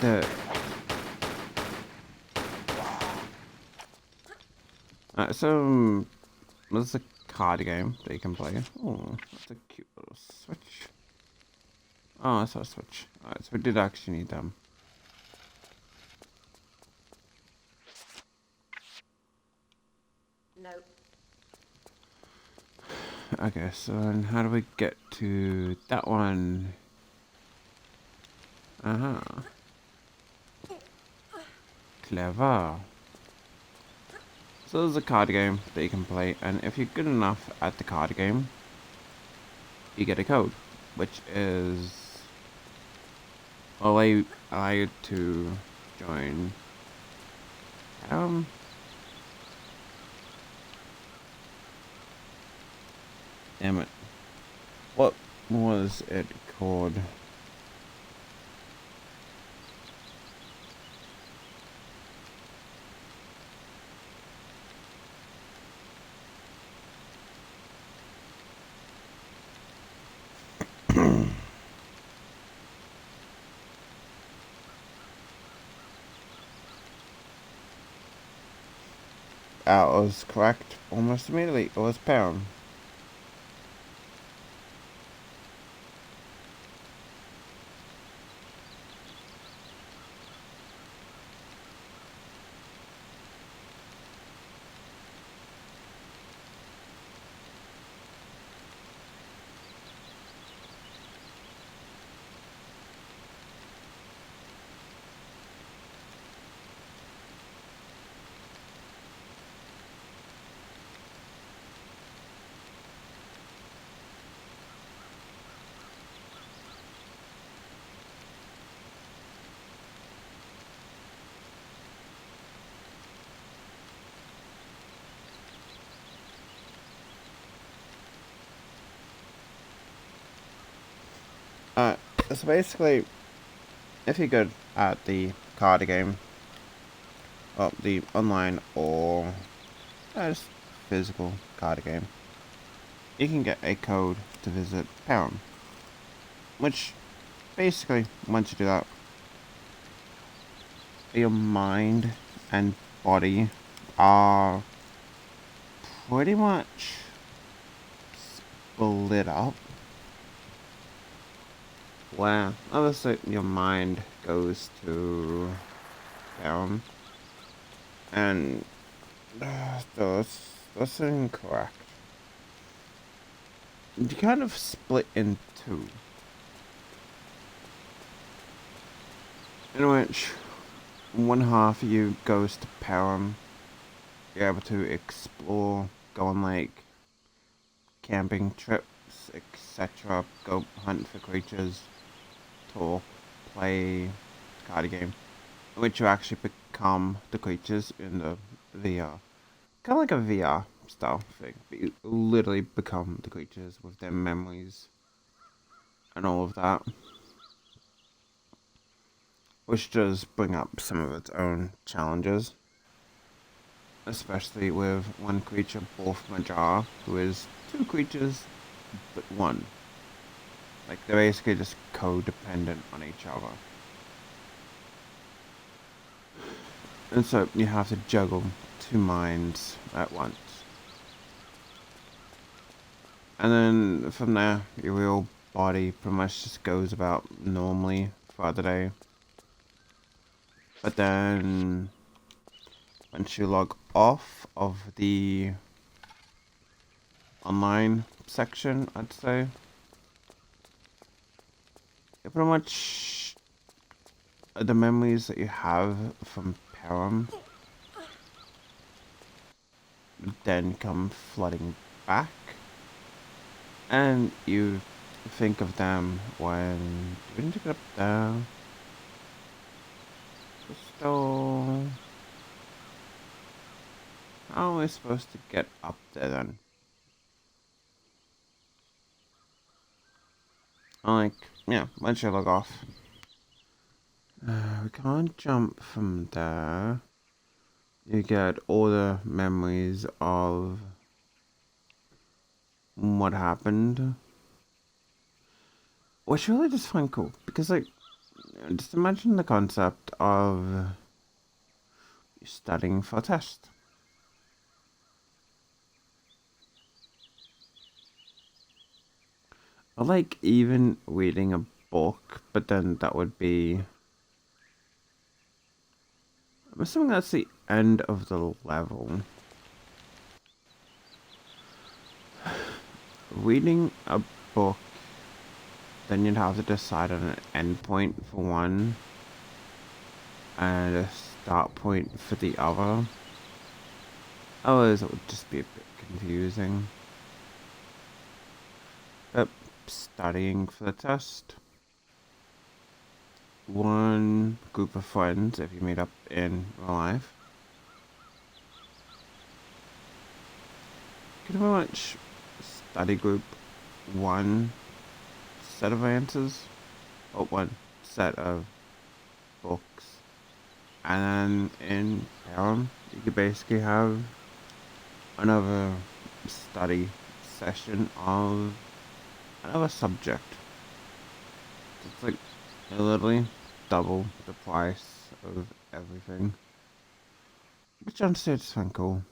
that there's a card game that you can play. Oh, that's a cute little switch. Oh, that's a switch. Alright, so we did actually need them. No. Okay, so then how do we get to that one? Uh-huh. Clever. So there's a card game that you can play, and if you're good enough at the card game, you get a code, which is allow you to join. Damn it. What was it called? I was correct almost immediately. It was Pound. So basically, if you're good at the card game, or the online or just physical card game, you can get a code to visit Param. Which, basically, once you do that, your mind and body are pretty much split up. Where, obviously, your mind goes to Param, and that's incorrect. You kind of split in two. In which one half of you goes to Pelham. You're able to explore, go on like camping trips, etc. Go hunt for creatures, talk, play card game. In which you actually become the creatures in the VR. Kind of like a VR style thing. But you literally become the creatures with their memories and all of that. Which does bring up some of its own challenges. Especially with one creature born from a jar, who is two creatures, but one. Like, they're basically just codependent on each other. And so, you have to juggle two minds at once. And then, from there, your real body pretty much just goes about normally throughout the day. But then, once you log off of the online section, I'd say, pretty much the memories that you have from Param then come flooding back, and you think of them when you need to get up there. So, how am I supposed to get up there then? Like, yeah, once you log off. We can't jump from there. You get all the memories of what happened. Which I really just find cool. Because, like, just imagine the concept of studying for a test. Or, like, even reading a book, but then that would be... I'm assuming that's the end of the level. Reading a book, then you'd have to decide on an endpoint for one, and a start point for the other. Otherwise, it would just be a bit confusing. But studying for the test, one group of friends, if you meet up in real life, can pretty much study group one set of answers, or one set of books, and then in Param, you could basically have another study session of another subject. It's like literally double the price of everything, which honestly I just find cool.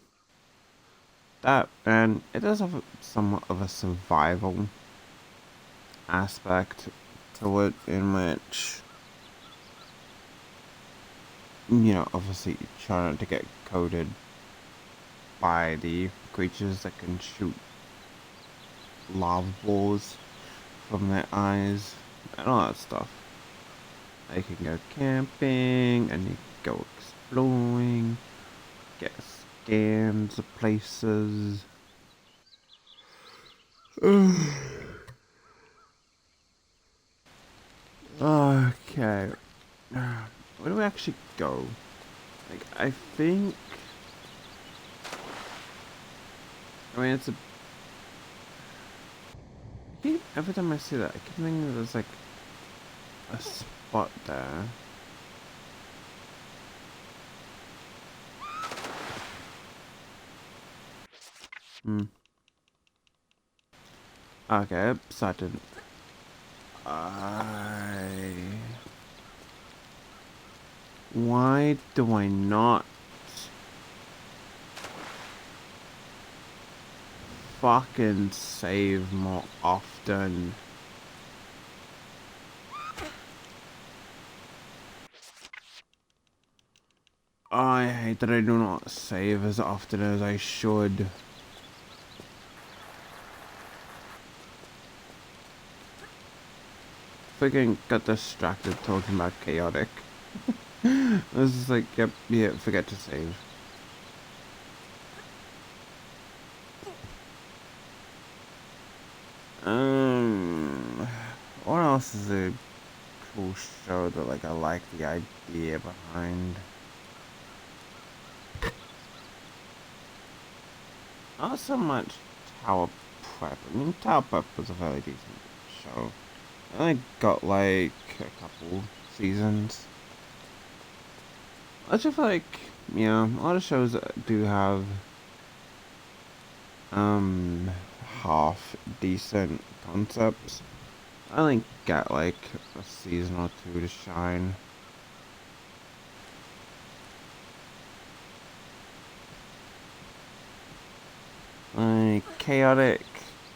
That, and it does have somewhat of a survival aspect to it, in which, you know, obviously trying to get coded by the creatures that can shoot lava balls from their eyes and all that stuff. You can go camping and you can go exploring, get scans of places. Okay. Where do we actually go? Like, I think... I mean, it's a... every time I see that, I keep thinking there's, like, a spot there. Okay, so I didn't. Why do I not fucking save more often? I hate that I do not save as often as I should. Freaking got distracted talking about chaotic. I was just like, yep, yeah, forget to save. What else is a cool show that like I like the idea behind? Not so much Tower Prep. I mean, Tower Prep was a very decent show. I got like a couple seasons. I just feel like, yeah, a lot of shows that do have half decent concepts. I think get like a season or two to shine. Like Chaotic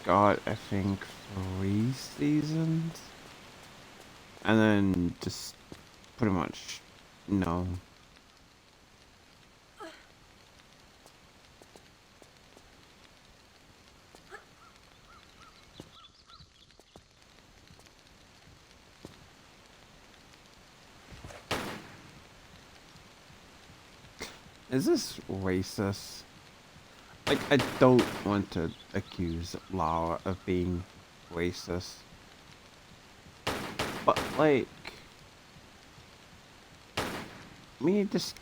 got I think 3 seasons, and then just pretty much no. Is this racist? Like, I don't want to accuse Lara of being racist, but like, we need to just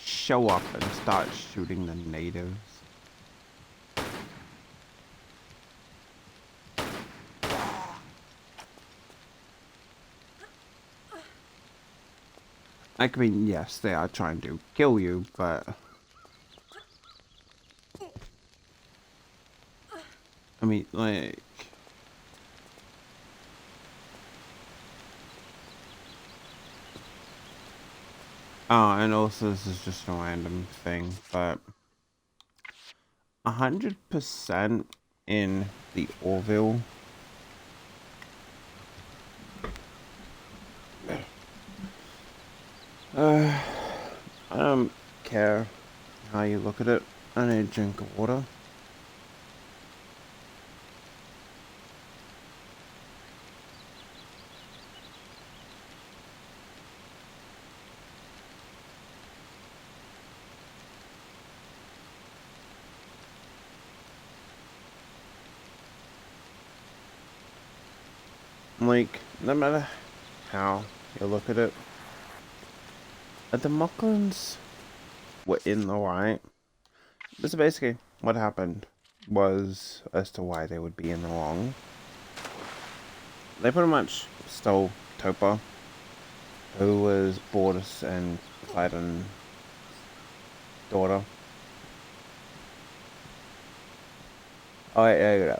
show up and start shooting the natives. Like, I mean, yes, they are trying to kill you, but I mean, like, oh, and also this is just a random thing, but 100% in the Orville. I don't care how you look at it. I need a drink of water. Like, no matter how you look at it, the Mucklins were in the right. This is basically what happened was as to why they would be in the wrong. They pretty much stole Topa, who was Bordis and Clyden's daughter. Oh, yeah.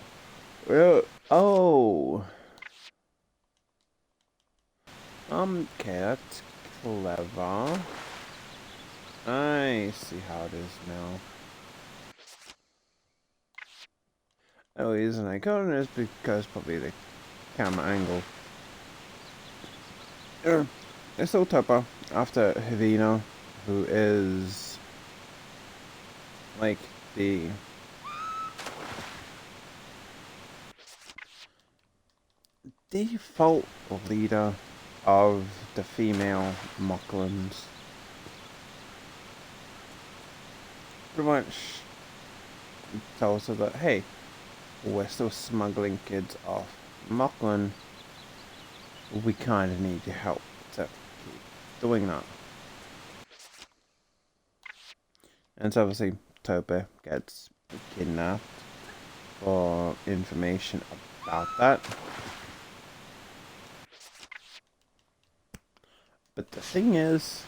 Oh! Okay, that's clever. I see how it is now. Oh, isn't it? It's because probably the camera angle. It's still Topa after Havina, who is like the default leader of the female Mocklins. Pretty much tells her that, hey, we're still smuggling kids off Mocklin. We kind of need your help to keep doing that. And so obviously Topa gets kidnapped for information about that. But the thing is,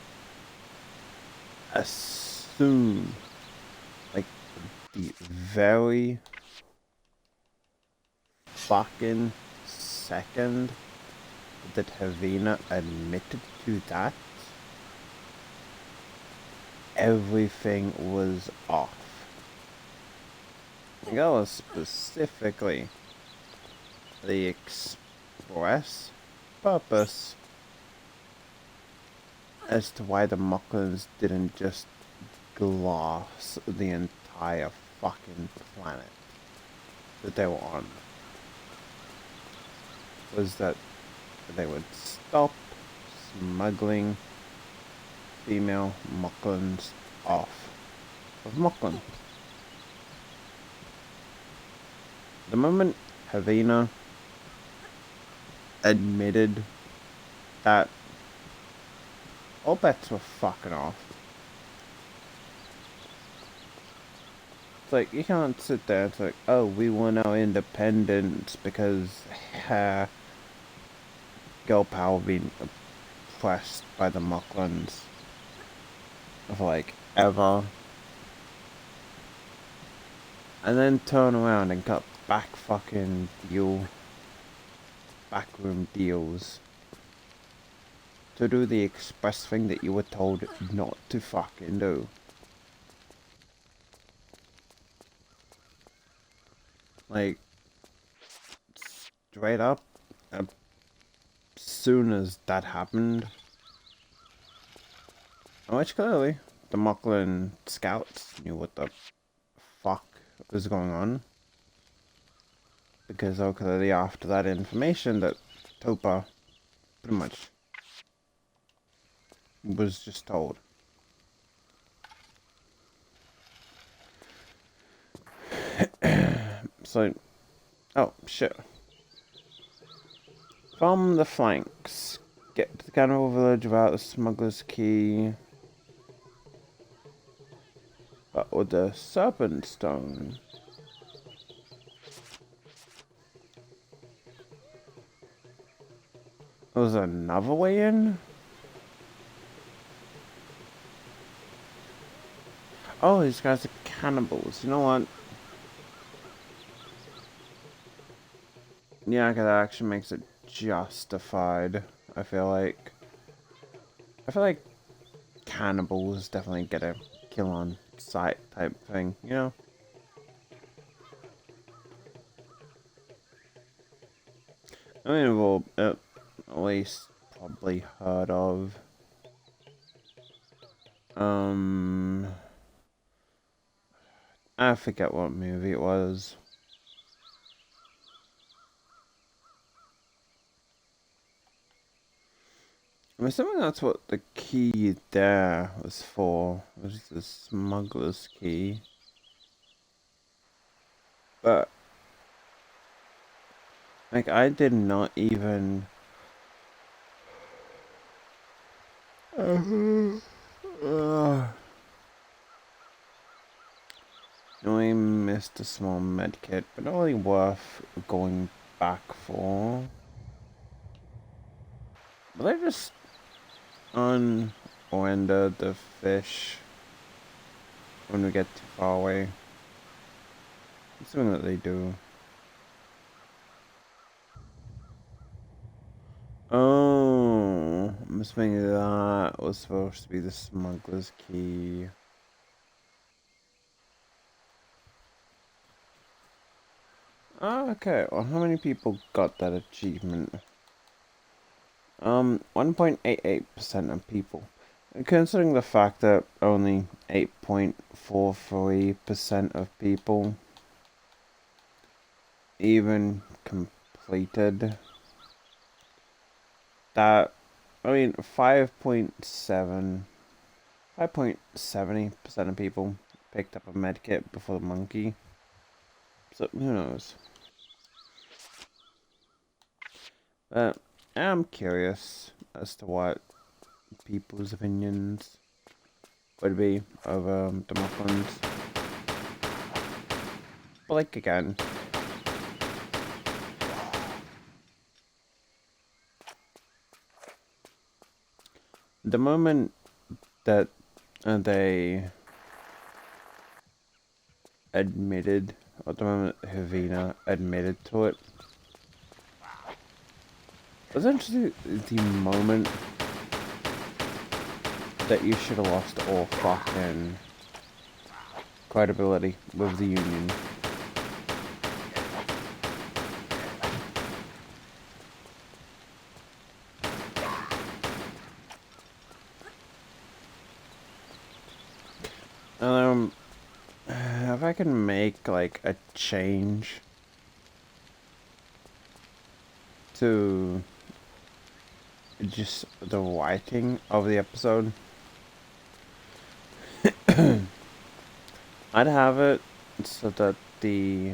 as soon, like the very fucking second that Havina admitted to that, everything was off. Like, that was specifically the express purpose as to why the Mucklins didn't just glass the entire fucking planet that they were on. Was that they would stop smuggling female Mucklins off of Mucklin. The moment Havina admitted that, all bets were fucking off. It's like, you can't sit there and it's like, oh, we want our independence because girl power being oppressed by the Mucklins for like ever. And then turn around and cut backroom deals to do the express thing that you were told not to fucking do. Like, straight up, as soon as that happened, which clearly the Mucklin scouts knew what the fuck was going on, because clearly after that information that Topa pretty much was just told. So, oh shit. From the flanks, get to the cannibal village without the smuggler's key. But with the serpent stone. Was there another way in? Oh, these guys are cannibals. You know what? Yeah, okay, that actually makes it justified. I feel like cannibals definitely get a kill on sight type thing, you know? I mean, we'll at least probably heard of. I forget what movie it was. I'm assuming that's what the key there was for. Was the smuggler's key. But like, I did not even I missed a small medkit, but not really worth going back for. But I just unrender the fish when we get too far away. I'm assuming that they do. Oh, I'm assuming that was supposed to be the smuggler's key. Oh, okay, well, how many people got that achievement? 1.88% of people. Considering the fact that only 8.43% of people even completed that, I mean, 5.70% of people picked up a medkit before the monkey. So, who knows? But I'm curious as to what people's opinions would be over the Mucklins. But like, again, The moment that they admitted, or the moment Havina admitted to it, was actually the moment that you should have lost all fucking credibility with the Union. Um, if I can make like a change to just the writing of the episode, I'd have it so that the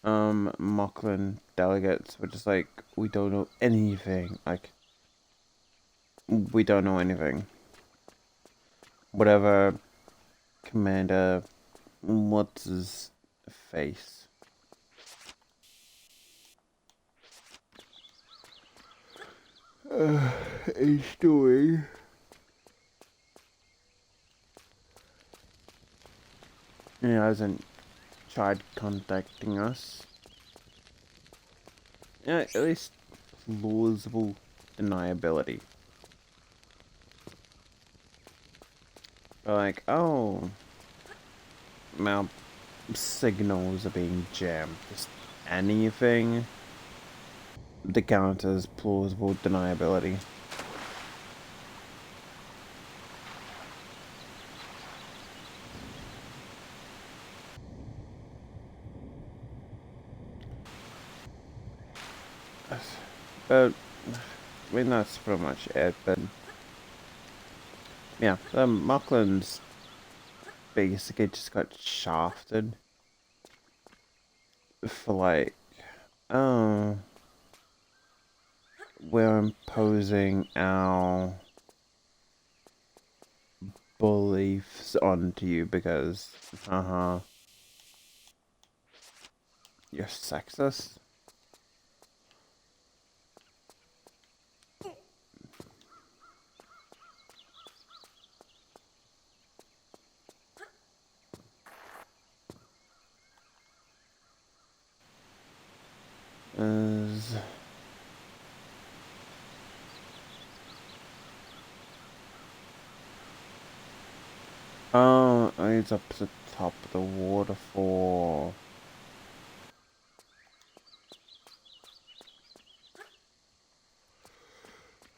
Mocklin delegates were just like, we don't know anything. Like, we don't know anything. Whatever Commander, what's his face? He's doing. He hasn't tried contacting us. Yeah, at least plausible deniability. Like, oh, my signals are being jammed. Just anything that counts as plausible deniability. But, I mean, that's pretty much it. But, yeah, Mocklins basically just got shafted for, like, oh, we're imposing our beliefs onto you because, you're sexist. Is oh, it's up to the top of the waterfall.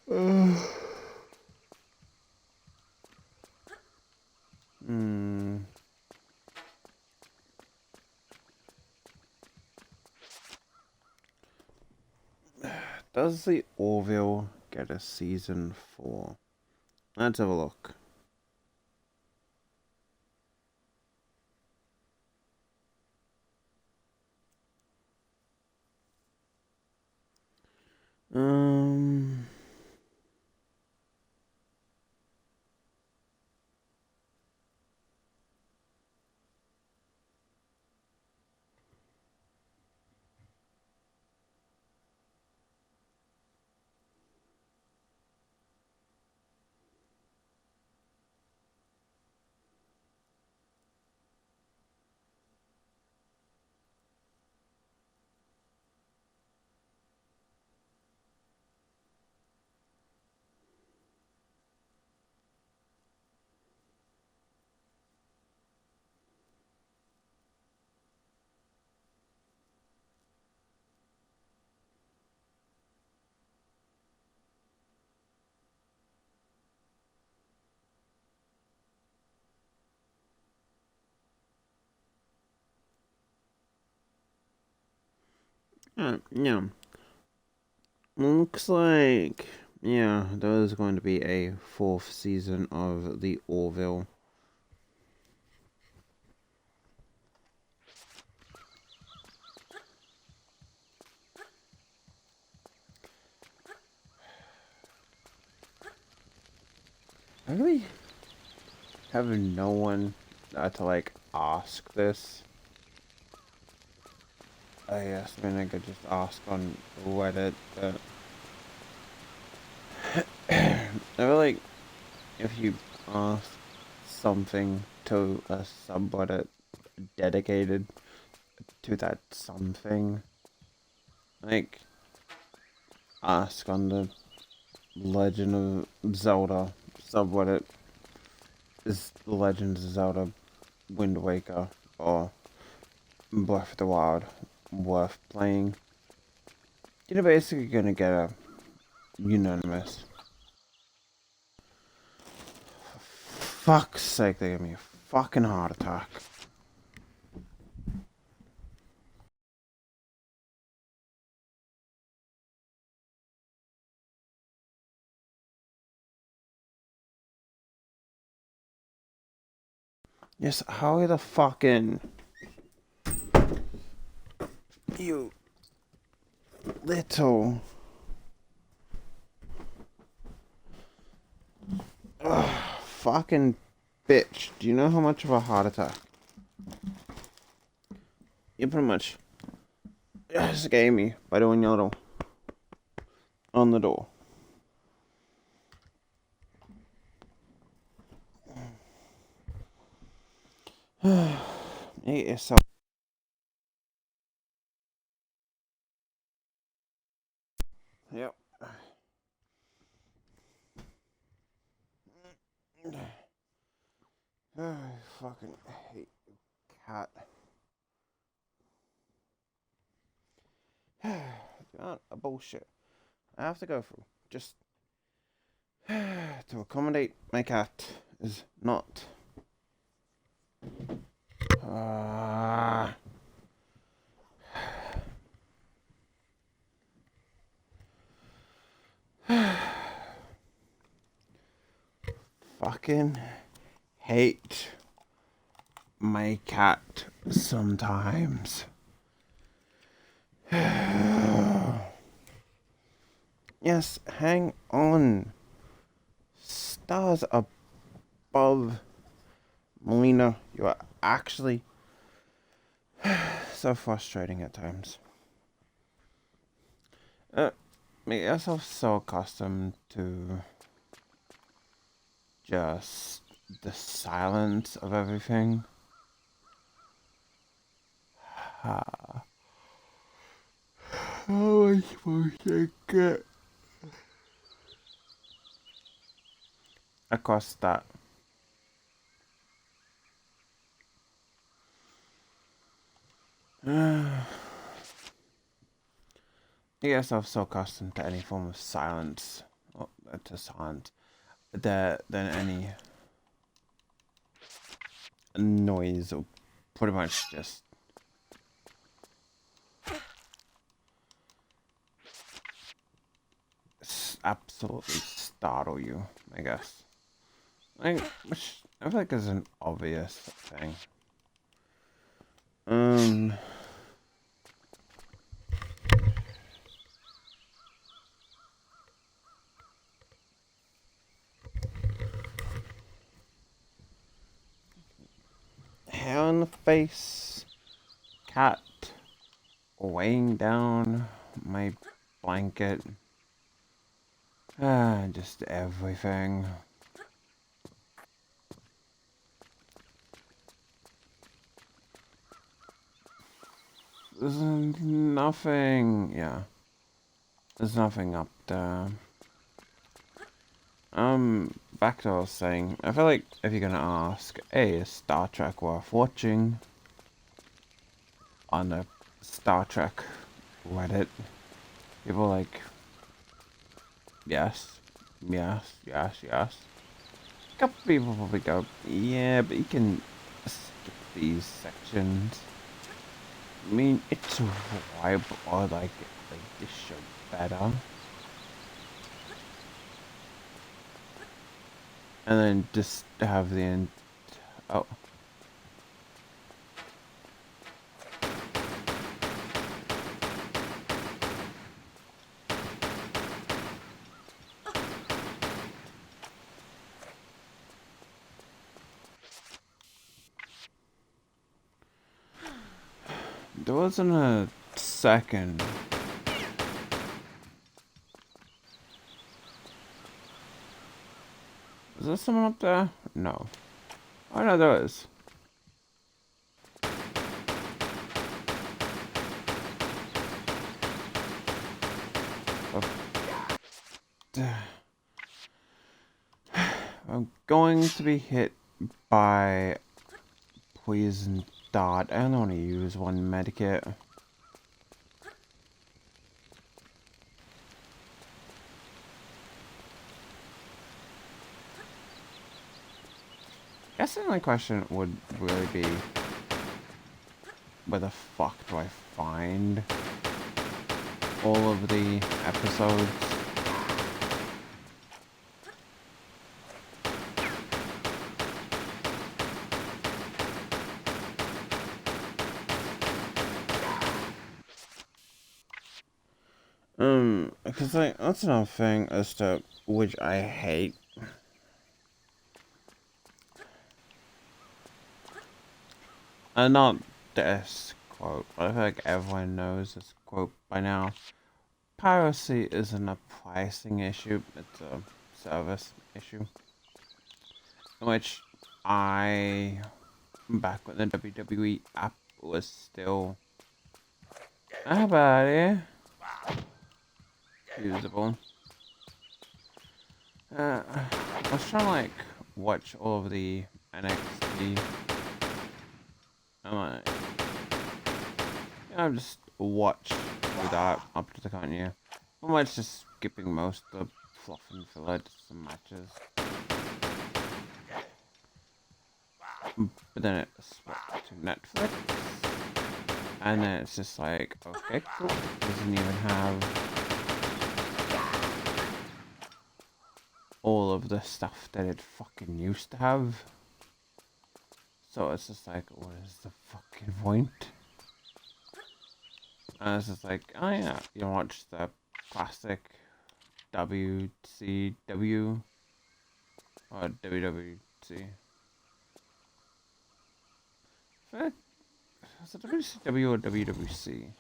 Hmm. Does the Orville get a season 4? Let's have a look. Um. Yeah. Looks like, yeah, there is going to be a 4th season of the Orville. I really have no one to like ask this. I guess I mean I could just ask on Reddit, but I feel like if you ask something to a subreddit dedicated to that something, like ask on the Legend of Zelda subreddit, is The Legend of Zelda Wind Waker or Breath of the Wild worth playing? You're basically gonna get a unanimous. For fuck's sake, they gave me a fucking heart attack. Yes, how the fucking... You little... fucking bitch. Do you know how much of a heart attack you pretty much just gave me by doing your little on the door? It is so... Yep. I fucking hate you, cat. Not a bullshit I have to go through just to accommodate my cat is not. Uh, fucking hate my cat sometimes. Yes, hang on. Stars above. Melina, you are actually so frustrating at times. Make yourself so accustomed to just the silence of everything. How am I supposed to get across that? Make yourself so accustomed to any form of silence, or to silence, than any noise, or pretty much just absolutely startle you, I guess. Like, which I feel like is an obvious thing. Hair on the face, cat weighing down my blanket, just everything. There's nothing, yeah. There's nothing up there. Back to what I was saying, I feel like if you're gonna ask, hey, is Star Trek worth watching? On the Star Trek Reddit, people are like, yes, yes, yes, yes. A couple people probably go, yeah, but you can skip these sections. I mean, it's a vibe, or like this show better. And then just have the end. Oh. There wasn't a second there someone up there? No. Oh no, there is. I'm going to be hit by poison dart. I only want to use one medikit. I guess the only question would really be, where the fuck do I find all of the episodes? Because like, that's another thing as to which I hate. And not this quote, but I feel like everyone knows this quote by now. Piracy isn't a pricing issue, it's a service issue. In which back when the WWE app was still about it, usable. I was trying to like watch all of the NXT. I'm like, I've just watched through that up to the current year. I'm like just skipping most of the fluff and filler, just some matches. But then it swapped to Netflix, and then it's just like, okay, cool. Doesn't even have all of the stuff that it fucking used to have. So it's just like, what is the fucking point? And it's just like, oh yeah, you watch the classic WCW or WWC. Was it WCW or WWC?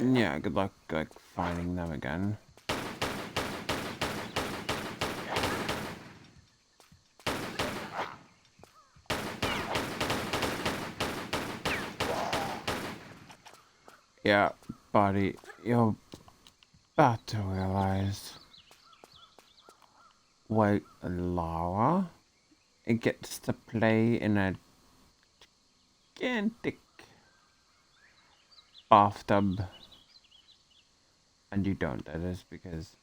Yeah, good luck like finding them again. Yeah, buddy, you're about to realize. Wait, Lara? It gets to play in a gigantic bathtub. And you don't, that is because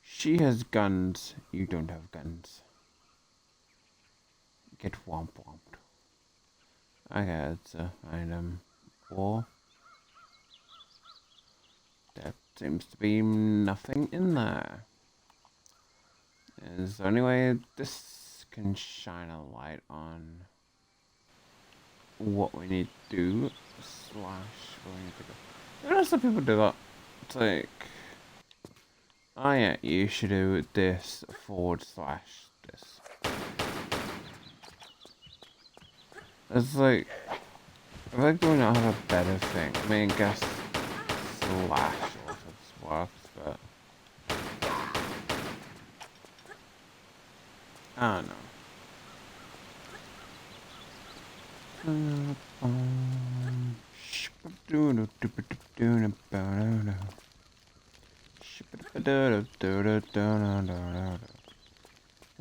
she has guns, you don't have guns. Get womp womped. Okay, it's a item. War. There seems to be nothing in there. Is there any way this can shine a light on what we need to do? Slash, where we need to go. You know, some people do that. It's like, oh yeah, you should do this / this. It's like, I feel like do we not have a better thing? I mean, I guess slash also works, but I don't know.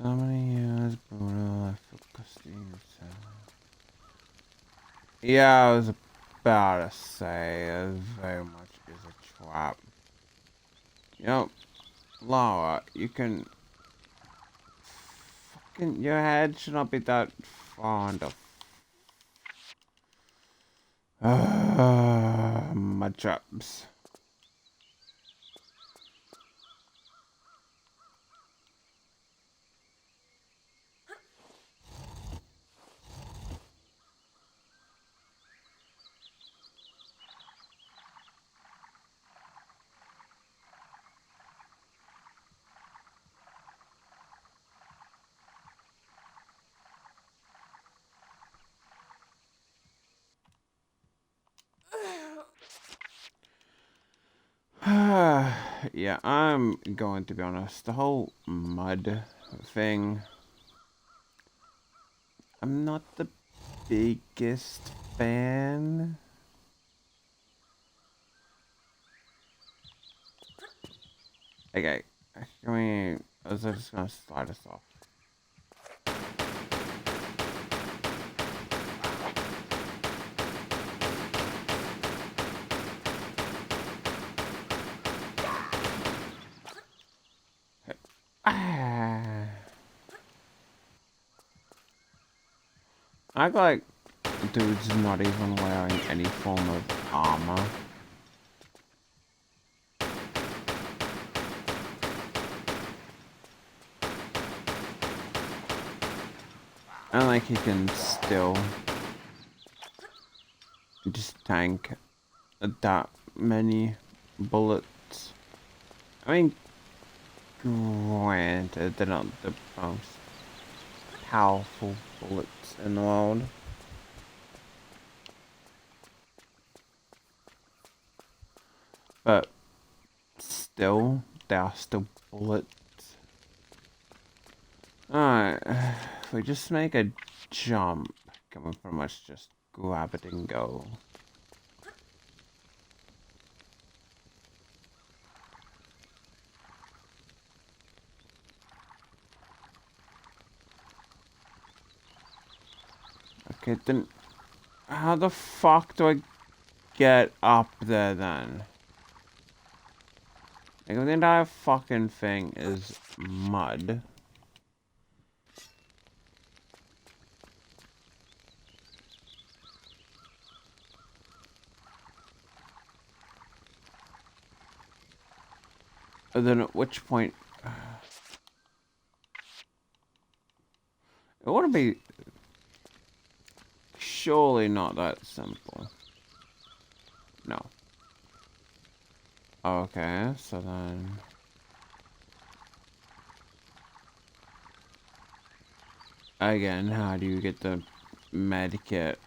How many years Bruno left for Christine's town? Yeah, I was about to say, it very much is a trap. You know, Laura, you can fucking, your head should not be that fond of my traps. Yeah, I'm going to be honest. The whole mud thing, I'm not the biggest fan. Okay, I was just gonna slide us off. Ah. I got like dude's not even wearing any form of armor. And like he can still just tank that many bullets. I mean, granted, they're not the most powerful bullets in the world. But still, they are still bullets. Alright, if we just make a jump, can we pretty much just grab it and go? Okay, then how the fuck do I get up there then? Like, the entire fucking thing is mud. And then at which point... It wouldn't be... Surely not that simple. No. Okay, so then... Again, how do you get the med kit?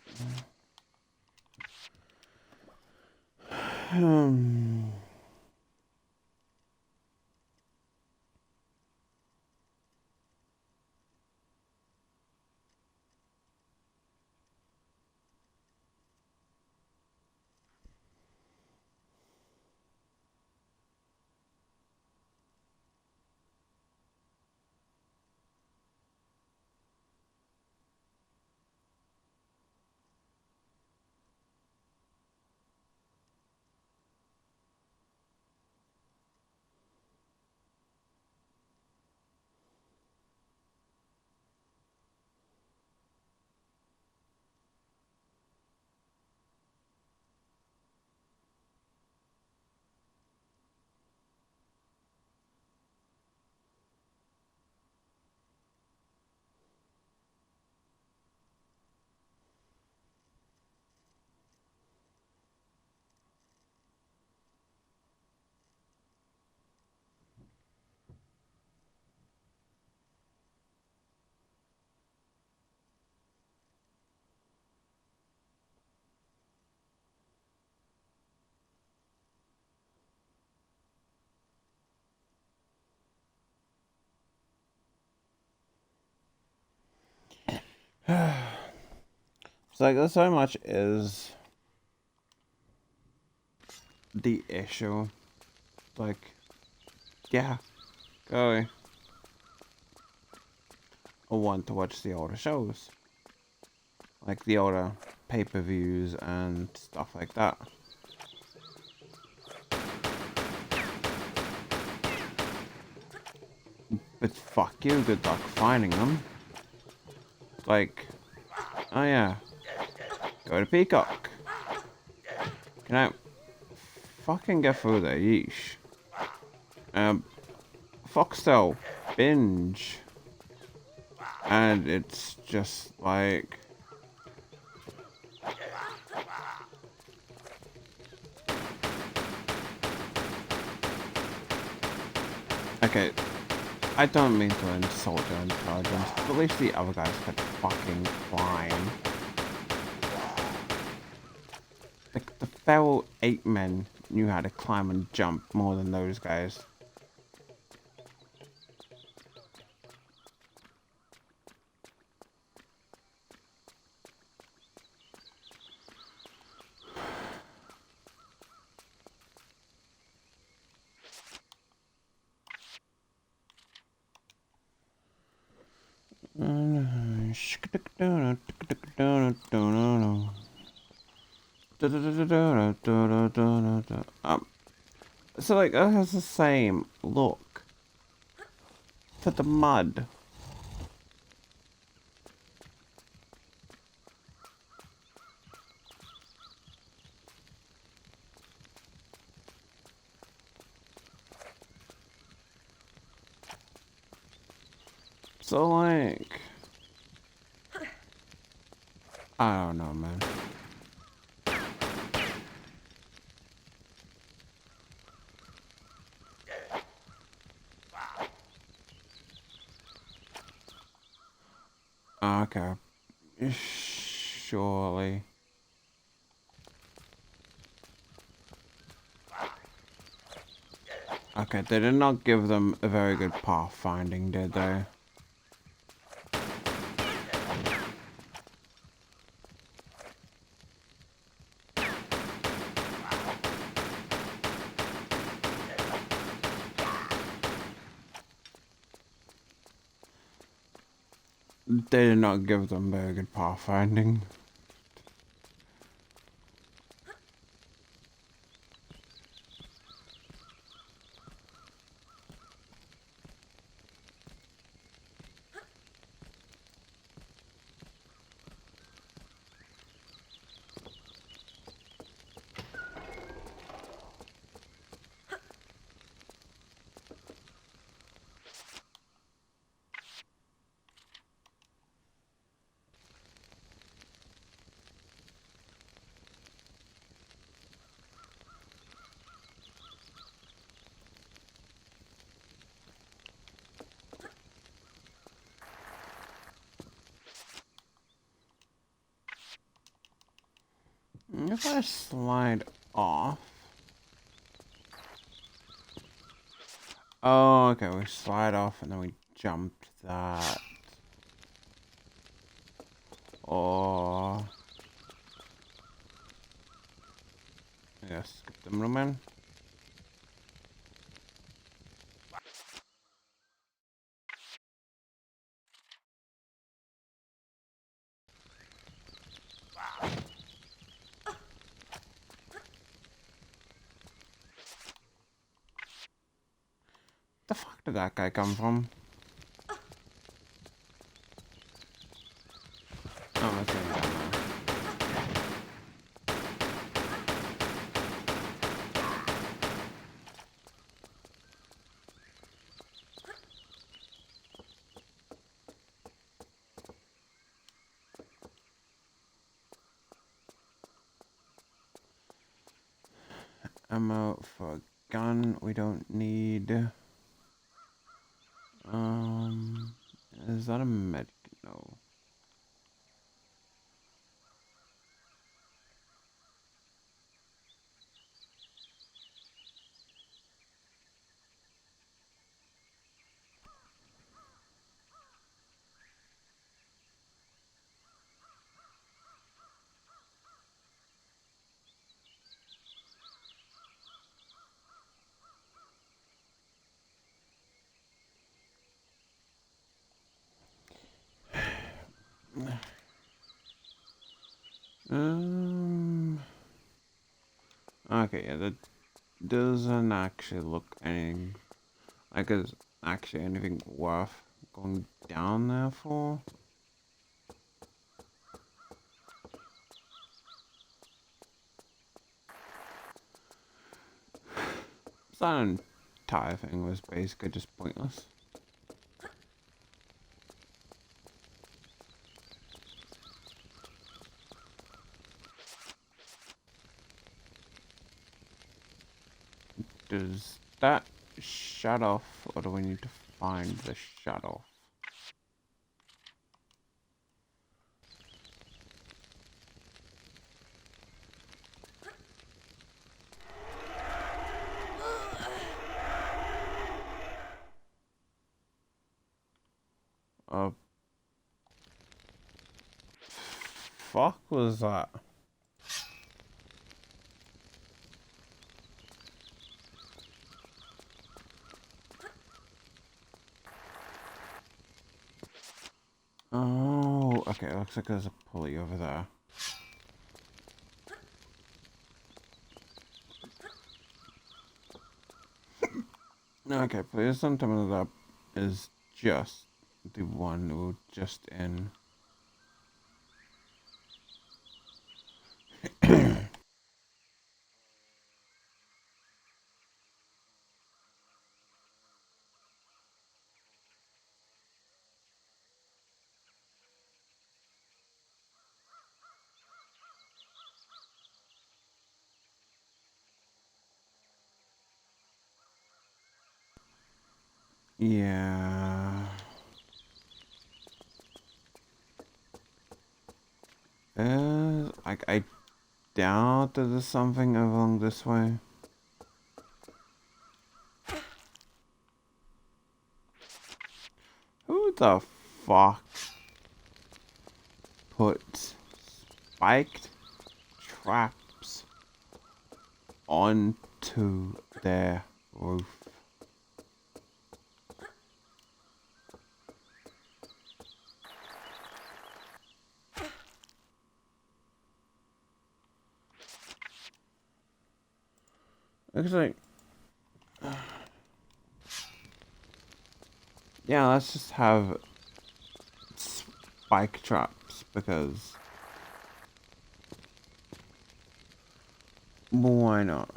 It's like, there's so much is the issue. Like, yeah, go. I want to watch the older shows. Like the older pay-per-views and stuff like that. But fuck you, good luck finding them. Like, oh yeah, go to Peacock. Can I fucking get through there? Yeesh. Foxtel binge, and it's just like, okay, I don't mean to insult your intelligence, but at least the other guys could fucking climb. Like, the feral ape men knew how to climb and jump more than those guys. So like it has the same look to the mud. So like I don't know, man. Okay. Surely. Okay, they did not give them a very good pathfinding, did they? They did not give them very good pathfinding. If I slide off. Oh, okay, we slide off and then we jumped that. Or yeah, skip the middleman. The fuck did that guy come from? Oh, that's him down there. Ammo for a gun we don't need. Is that a med? No. Okay, yeah, that doesn't actually look anything like it's actually anything worth going down there for. So that entire thing was basically just pointless. Does that shut off, or do we need to find the shut off? Uh, fuck was that? Oh, okay, looks like there's a pulley over there. Okay, please don't tell me that is just the one who just in. Yeah. I doubt that there's something along this way. Who the fuck put spiked traps onto their roof? Looks like... Yeah, let's just have spike traps, because... Why not?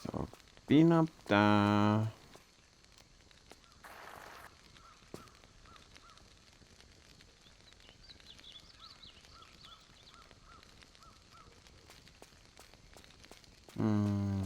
So, being up there... Hmm...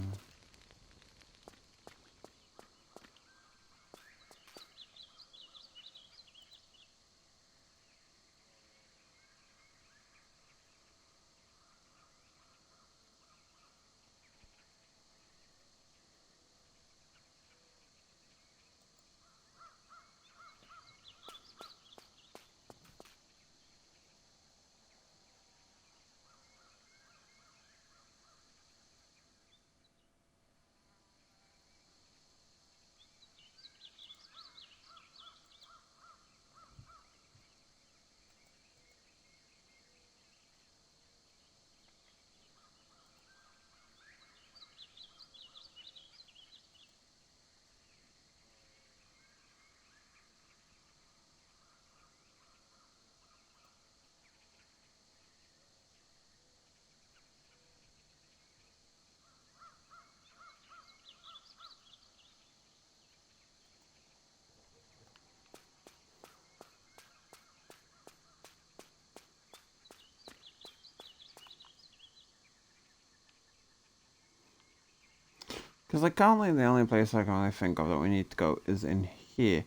Because like currently the only place I can really think of that we need to go is in here.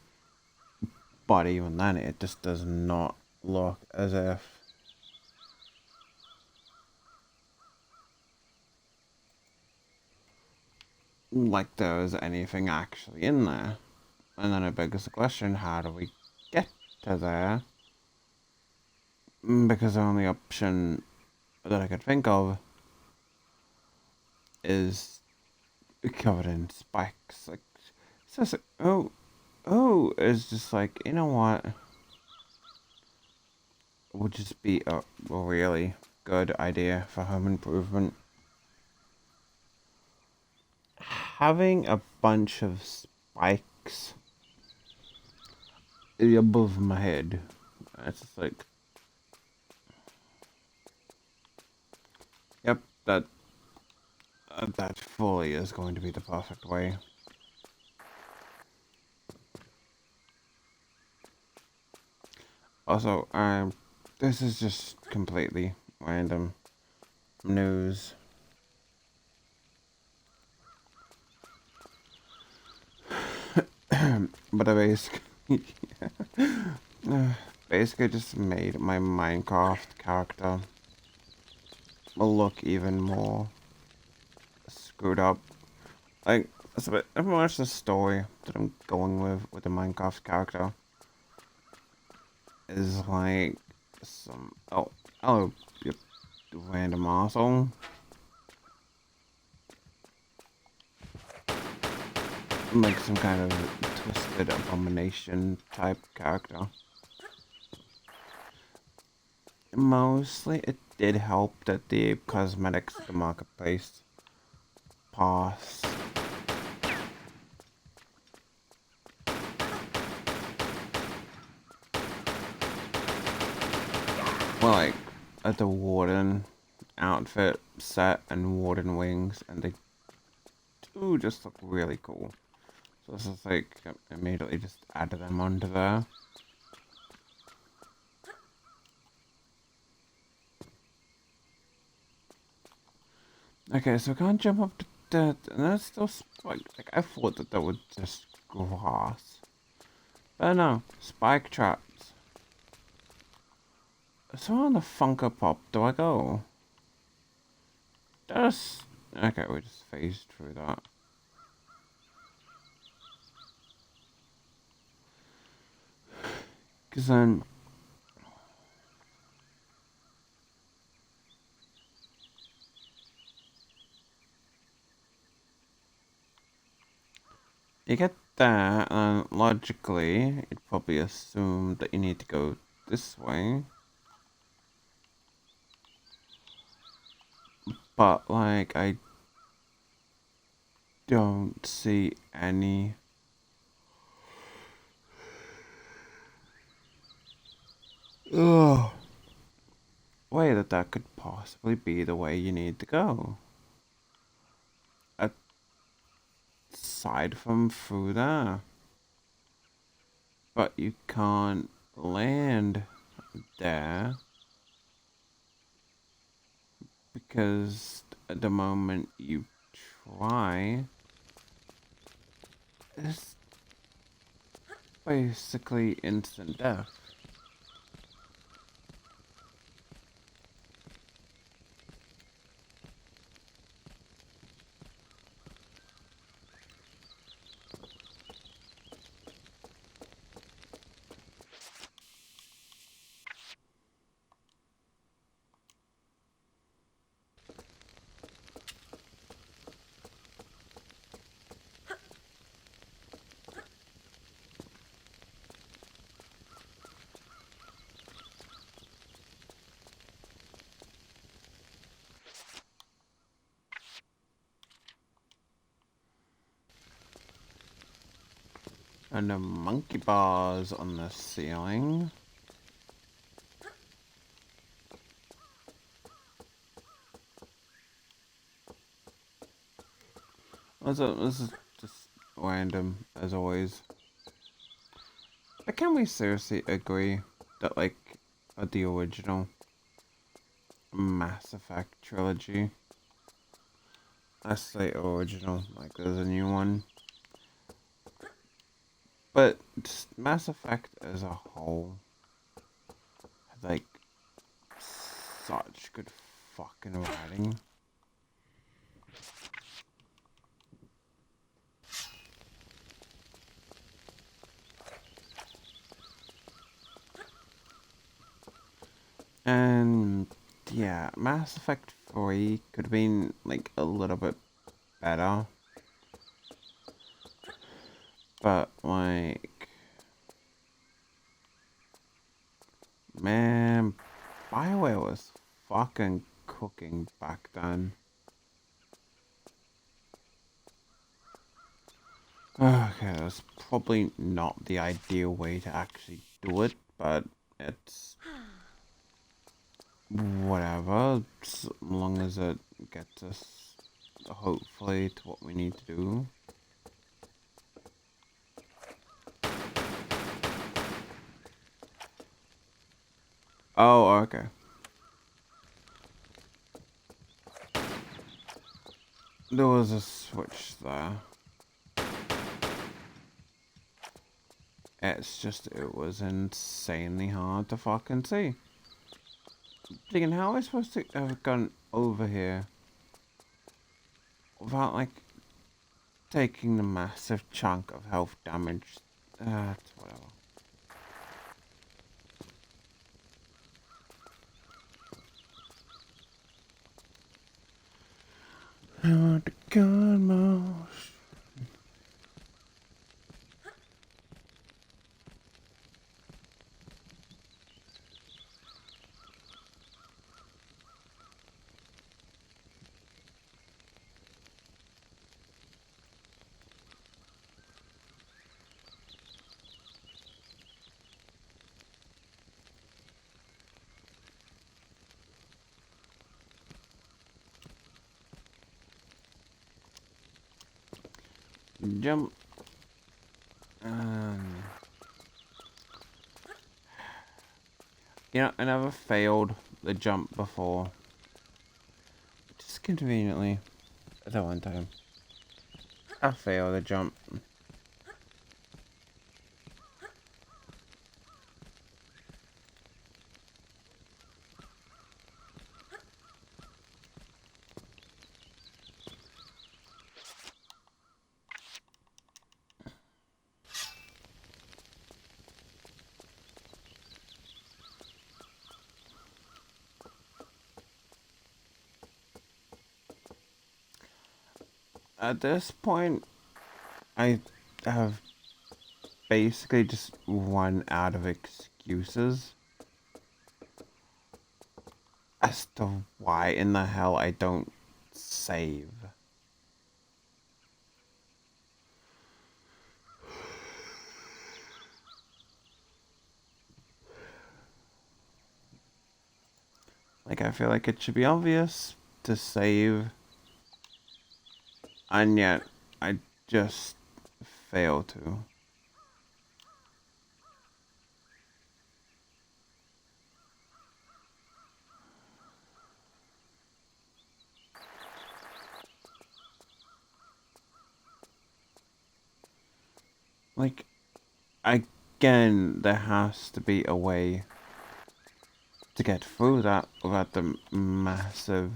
But even then, it just does not look as if... like there was anything actually in there. And then it begs the question, how do we get to there? Because the only option that I could think of is covered in spikes. Like, it's just like, it's just like, you know what? It would just be a really good idea for home improvement. Having a bunch of spikes above my head, it's just like, yep, that fully is going to be the perfect way. Also, this is just completely random news. But I basically, basically just made my Minecraft character look even more screwed up. Like, that's a bit, pretty much the story that I'm going with the Minecraft character is like some, oh, yep, random asshole. Like some kind of twisted abomination type character. Mostly it did help that the cosmetics at the marketplace pass. Well, like at the warden outfit set and warden wings, and they do just look really cool. So this is like immediately just added them onto there. Okay, so we can't jump up to that, and that's still spiked. Like I thought that was just grass, but no, spike traps. So on the Funko Pop do I go? Just okay, we just phased through that. Cause then you get that, and logically, you'd probably assume that you need to go this way. But, like, I don't see any. Ugh. Way that could possibly be the way you need to go. Aside from through there. But you can't land there. Because at the moment you try, it's basically instant death. And the monkey bars on the ceiling. This is just random, as always. But can we seriously agree that, like, the original Mass Effect trilogy, I say original, like there's a new one, but just Mass Effect as a whole, like, such good fucking writing. And yeah, Mass Effect 3 could have been like a little bit better. But like, man, BioWare was fucking cooking back then. Okay, that's probably not the ideal way to actually do it, but it's whatever, as long as it gets us hopefully to what we need to do. Oh, okay. There was a switch there. It's just, it was insanely hard to fucking see. Thinking, how am I supposed to have gone over here without, like, taking the massive chunk of health damage? It's whatever. I want the gun mouse. Jump. You know, I never failed the jump before. Just conveniently, that one time, I failed the jump. At this point, I have basically just run out of excuses as to why in the hell I don't save. Like, I feel like it should be obvious to save, and yet I just fail to. Like, again, there has to be a way to get through that without the massive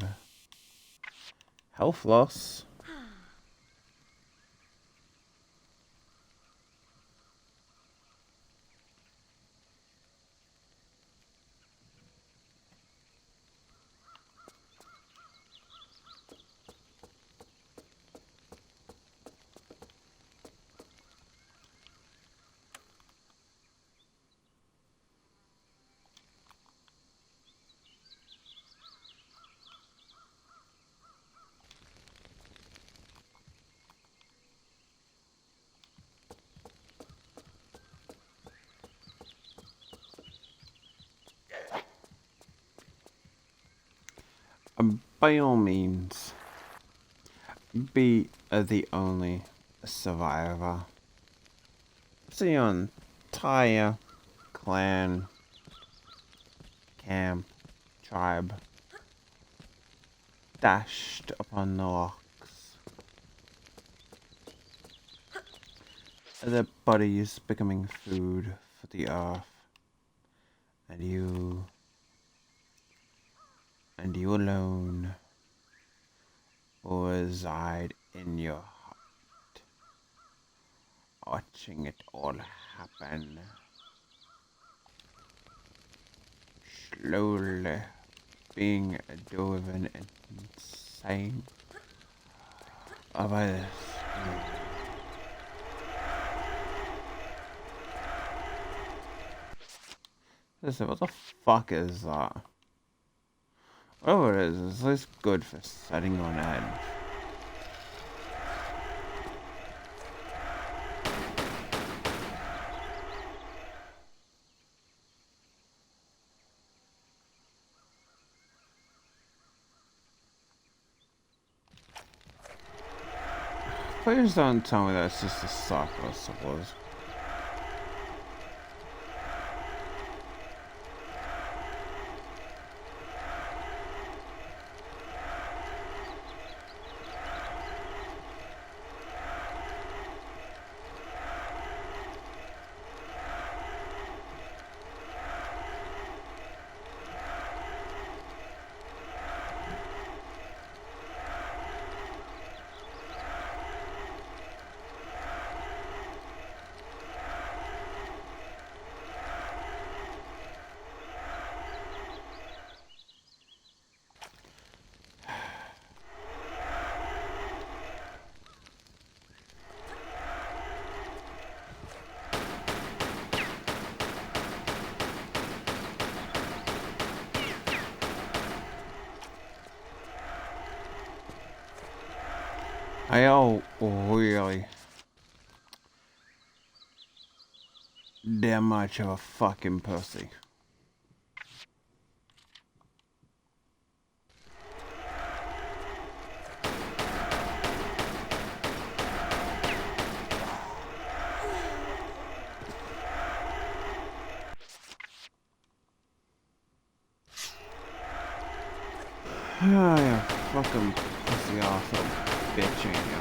health loss. By all means, be the only survivor. So your entire clan, camp, tribe dashed upon the rocks. Their bodies becoming food for the earth. And you alone will reside in your heart, watching it all happen. Slowly being driven insane by this. Listen, what the fuck is that? Whatever it is, this good for setting on edge. Please don't tell me that's just a sucker, I suppose. I all really damn much of a fucking pussy. Oh, yeah, fucking pussy asshole bitch, ain't you?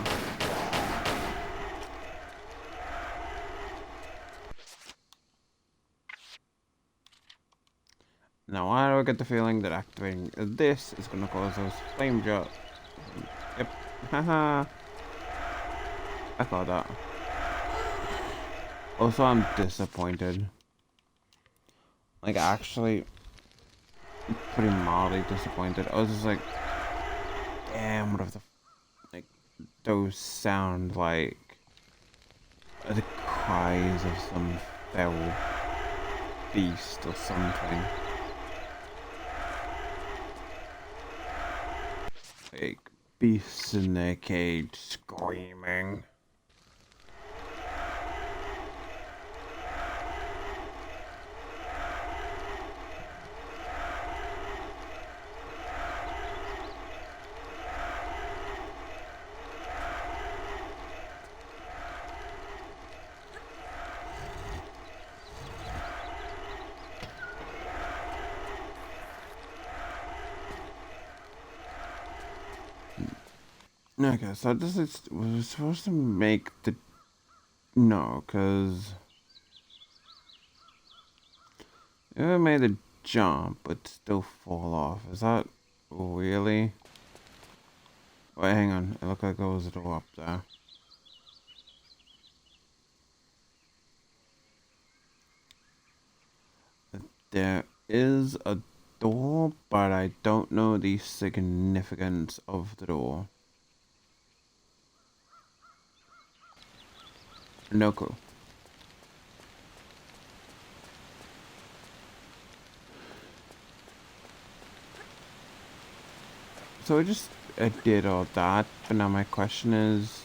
Now, why do I get the feeling that activating this is gonna cause those flame jets? Yep. Haha. I thought that. Also, I'm disappointed. Like, actually, pretty mildly disappointed. I was just like, damn, what if the, like, those sound like the cries of some feral beast or something. Like, beasts in their cage screaming. Okay, so this is, was supposed to make the, no, cause if I made the jump but still fall off, is that really? Wait, hang on, it looked like there was a door up there. There is a door, but I don't know the significance of the door. No clue. So I did all that, but now my question is,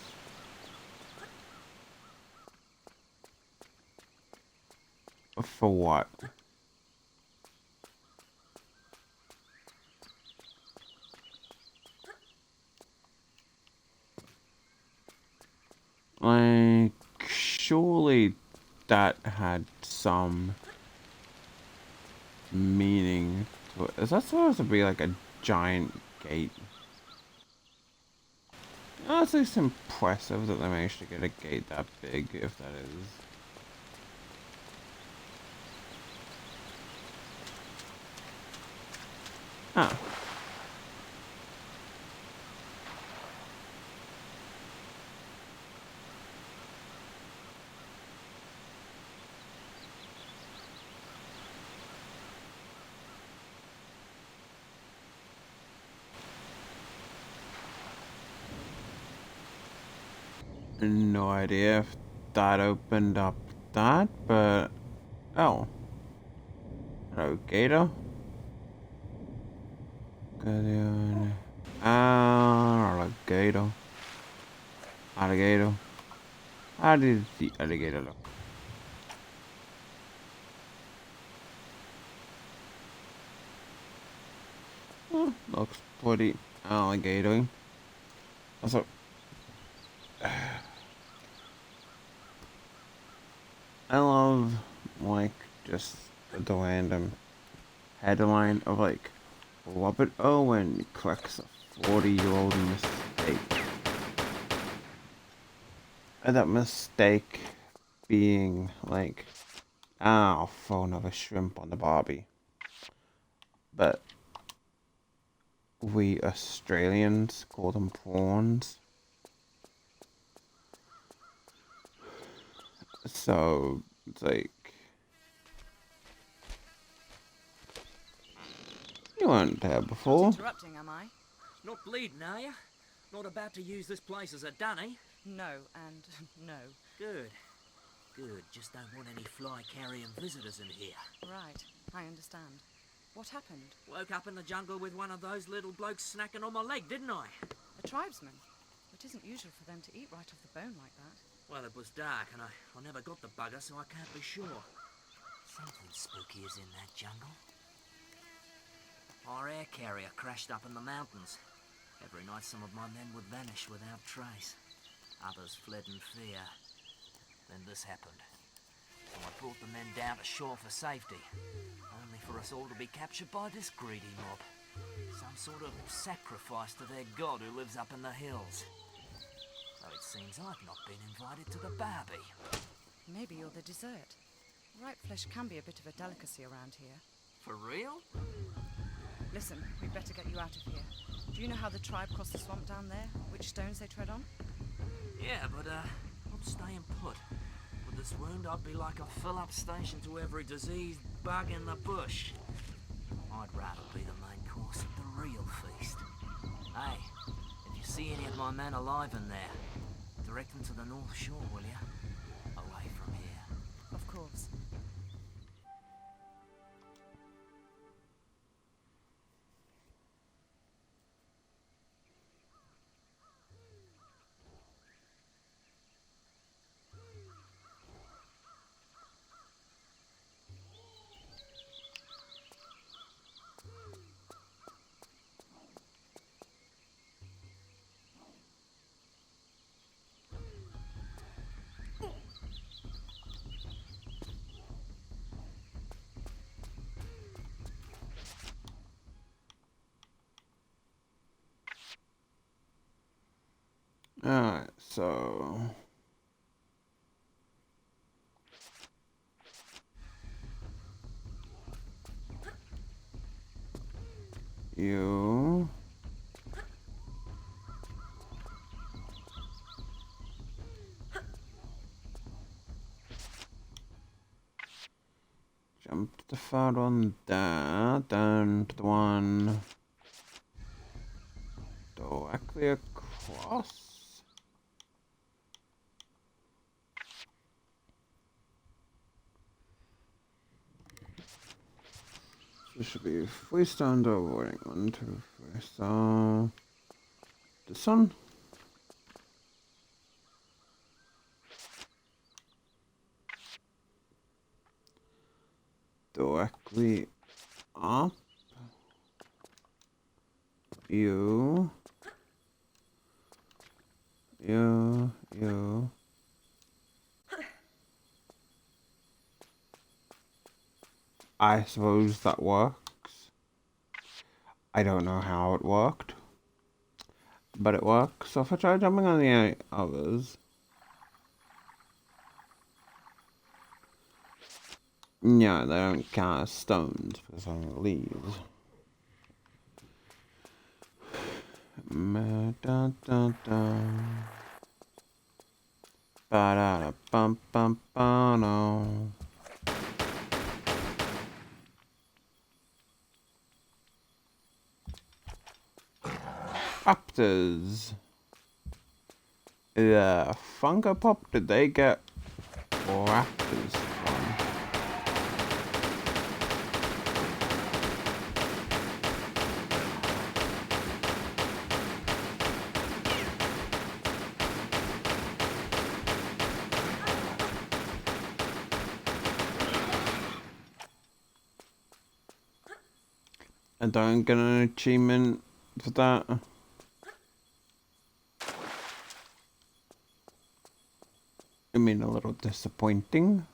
for what? Like, surely that had some meaning to it. Is that supposed to be like a giant gate? Oh, it's least impressive that they managed to get a gate that big, if that is. Ah. No idea if that opened up that, but... Oh. Hello, Gator. Alligator. Alligator. How did the alligator look? Oh, looks pretty alligator. Also, I love, like, just the random headline of, like, Robert Owen corrects a 40-year-old mistake. And that mistake being, like, I'll throw another shrimp on the Barbie. But we Australians call them prawns. So, it's like... You weren't there before. Not interrupting, am I? Not bleeding, are you? Not about to use this place as a dunny? No, and no. Good. Good. Just don't want any fly-carrying visitors in here. Right, I understand. What happened? Woke up in the jungle with one of those little blokes snacking on my leg, didn't I? A tribesman? It isn't usual for them to eat right off the bone like that. Well, it was dark and I never got the bugger, so I can't be sure. Something spooky is in that jungle. Our air carrier crashed up in the mountains. Every night some of my men would vanish without trace. Others fled in fear. Then this happened. So I brought the men down to shore for safety, only for us all to be captured by this greedy mob. Some sort of sacrifice to their god who lives up in the hills. So it seems I've not been invited to the barbie. Maybe you're the dessert. Ripe flesh can be a bit of a delicacy around here. For real? Listen, we'd better get you out of here. Do you know how the tribe crossed the swamp down there? Which stones they tread on? Yeah, but I'm staying put. With this wound, I'd be like a fill-up station to every diseased bug in the bush. I'd rather be the main course of the real feast. Hey, if you see any of my men alive in there, direct them to the North Shore, will you? Away from here. Of course. Alright, so... You... Jump to the third one there, down to the one directly across. So should be 3 stand avoiding 1, 2, 3 star. This one. Directly up. You. I suppose that works. I don't know how it worked, but it works. So if I try jumping on the others, yeah, they don't cast stones because I'm leaves. Da da da. Ba da da bum bum ba no. Raptors. The Funko Pop, did they get raptors from? I don't get an achievement for that. I mean, a little disappointing.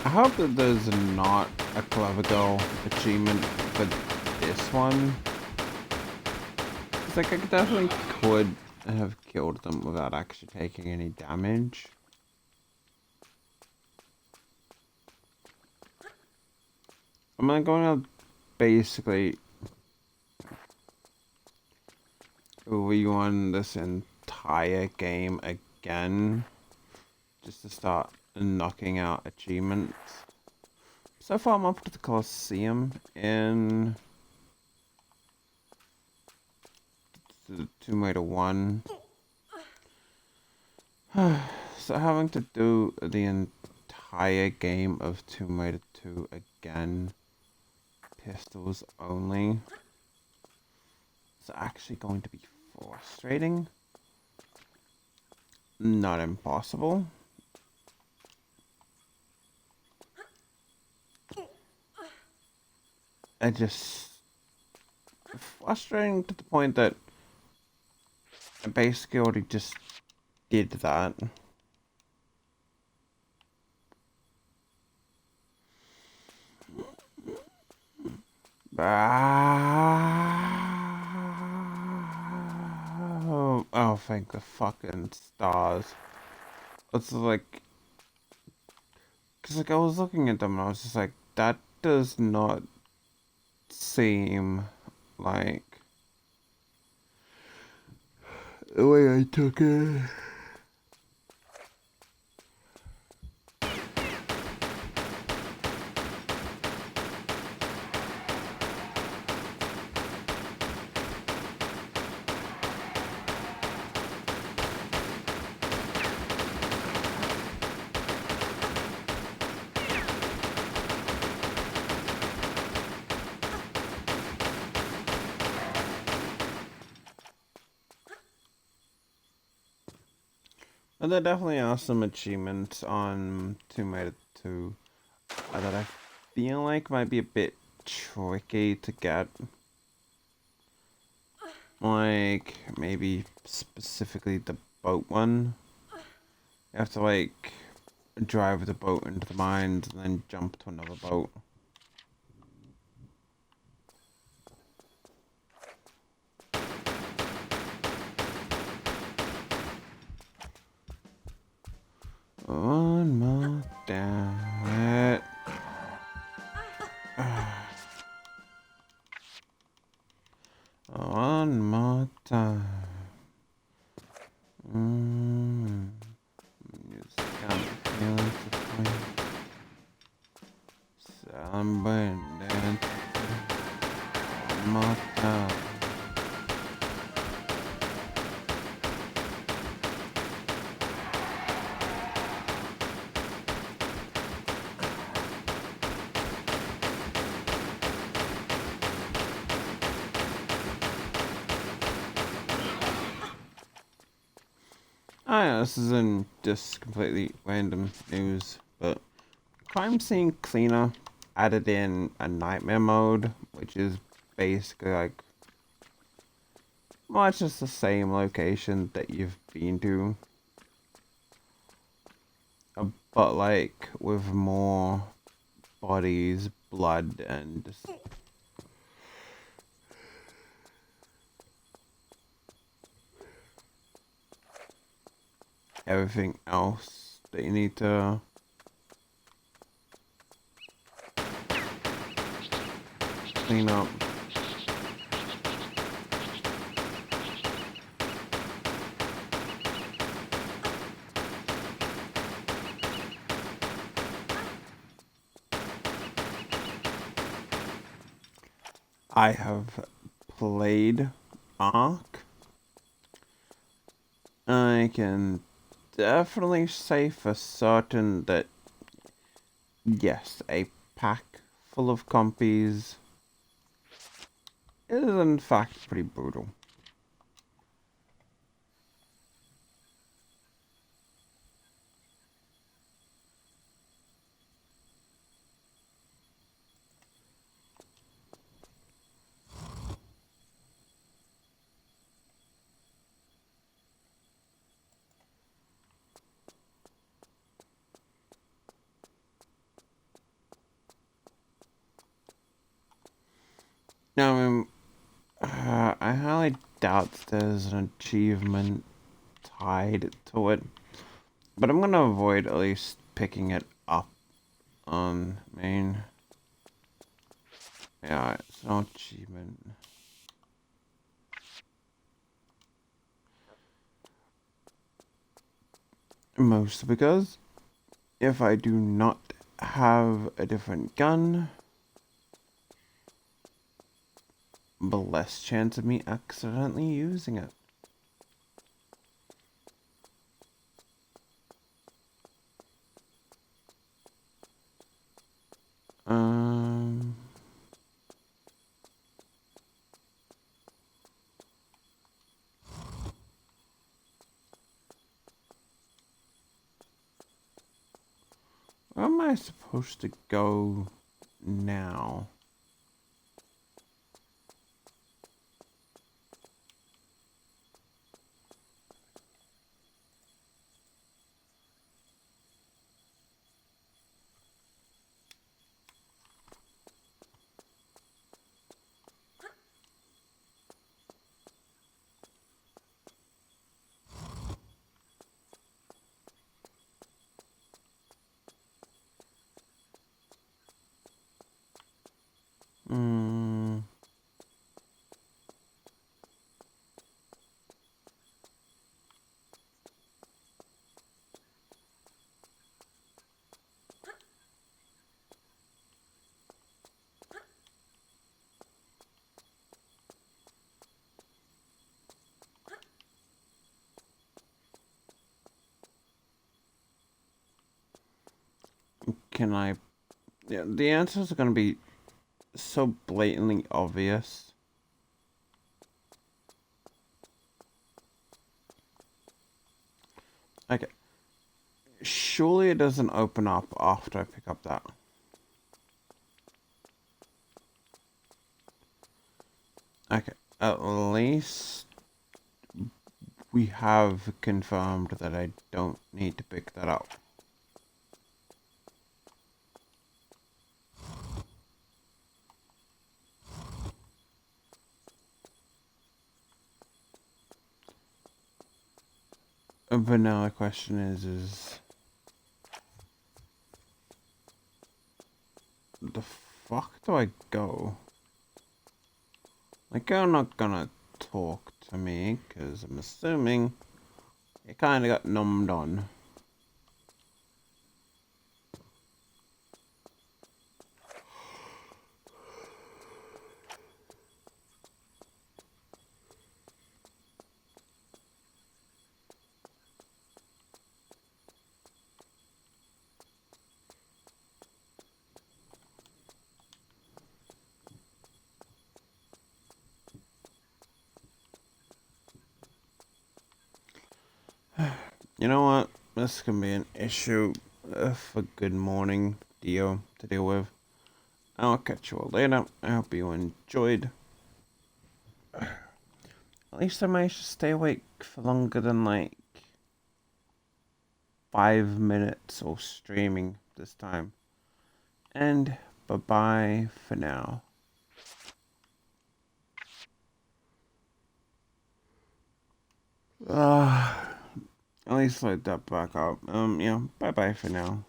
I hope that there's not a Clever Girl achievement for this one. Because like, I definitely could have killed them without actually taking any damage. I'm going to basically rerun this entire game again, just to start knocking out achievements. So far I'm up to the Colosseum in Tomb Raider 1. So having to do the entire game of Tomb Raider 2 again, pistols only, it's actually going to be frustrating. Not impossible. It just frustrating to the point that I basically already just did that. Oh, thank the fucking stars. It's like, cause like I was looking at them and I was just like, that does not seem like the way I took it. And there definitely are some achievements on Tomb Raider 2 that I feel like might be a bit tricky to get. Like, maybe specifically the boat one. You have to, like, drive the boat into the mines and then jump to another boat. One more damn it. One more time. Just got feeling to play. Celebrate dance. One more time. Oh yeah, this is in just completely random news, but crime scene cleaner added in a nightmare mode, which is basically like, well, it's just the same location that you've been to, but like with more bodies, blood, and just everything else that you need to clean up. I have played Ark. I can definitely say for certain that yes, a pack full of compies is in fact pretty brutal. Now, I highly doubt there's an achievement tied to it, but I'm gonna avoid at least picking it up on main. Yeah, it's no achievement. Mostly because if I do not have a different gun, the less chance of me accidentally using it. Um, where am I supposed to go now? Hmm. Can I? Yeah, the answers are gonna be so blatantly obvious. Okay. Surely it doesn't open up after I pick up that. Okay. At least we have confirmed that I don't need to pick that up. But now the question is the fuck do I go? Like, you're not gonna talk to me, because I'm assuming you kind of got numbed on. You know what? This can be an issue for Good Morning Dio to deal with. I'll catch you all later. I hope you enjoyed. At least I managed to stay awake for longer than like 5 minutes of streaming this time. And bye bye for now. At least load that back up. Yeah, bye bye for now.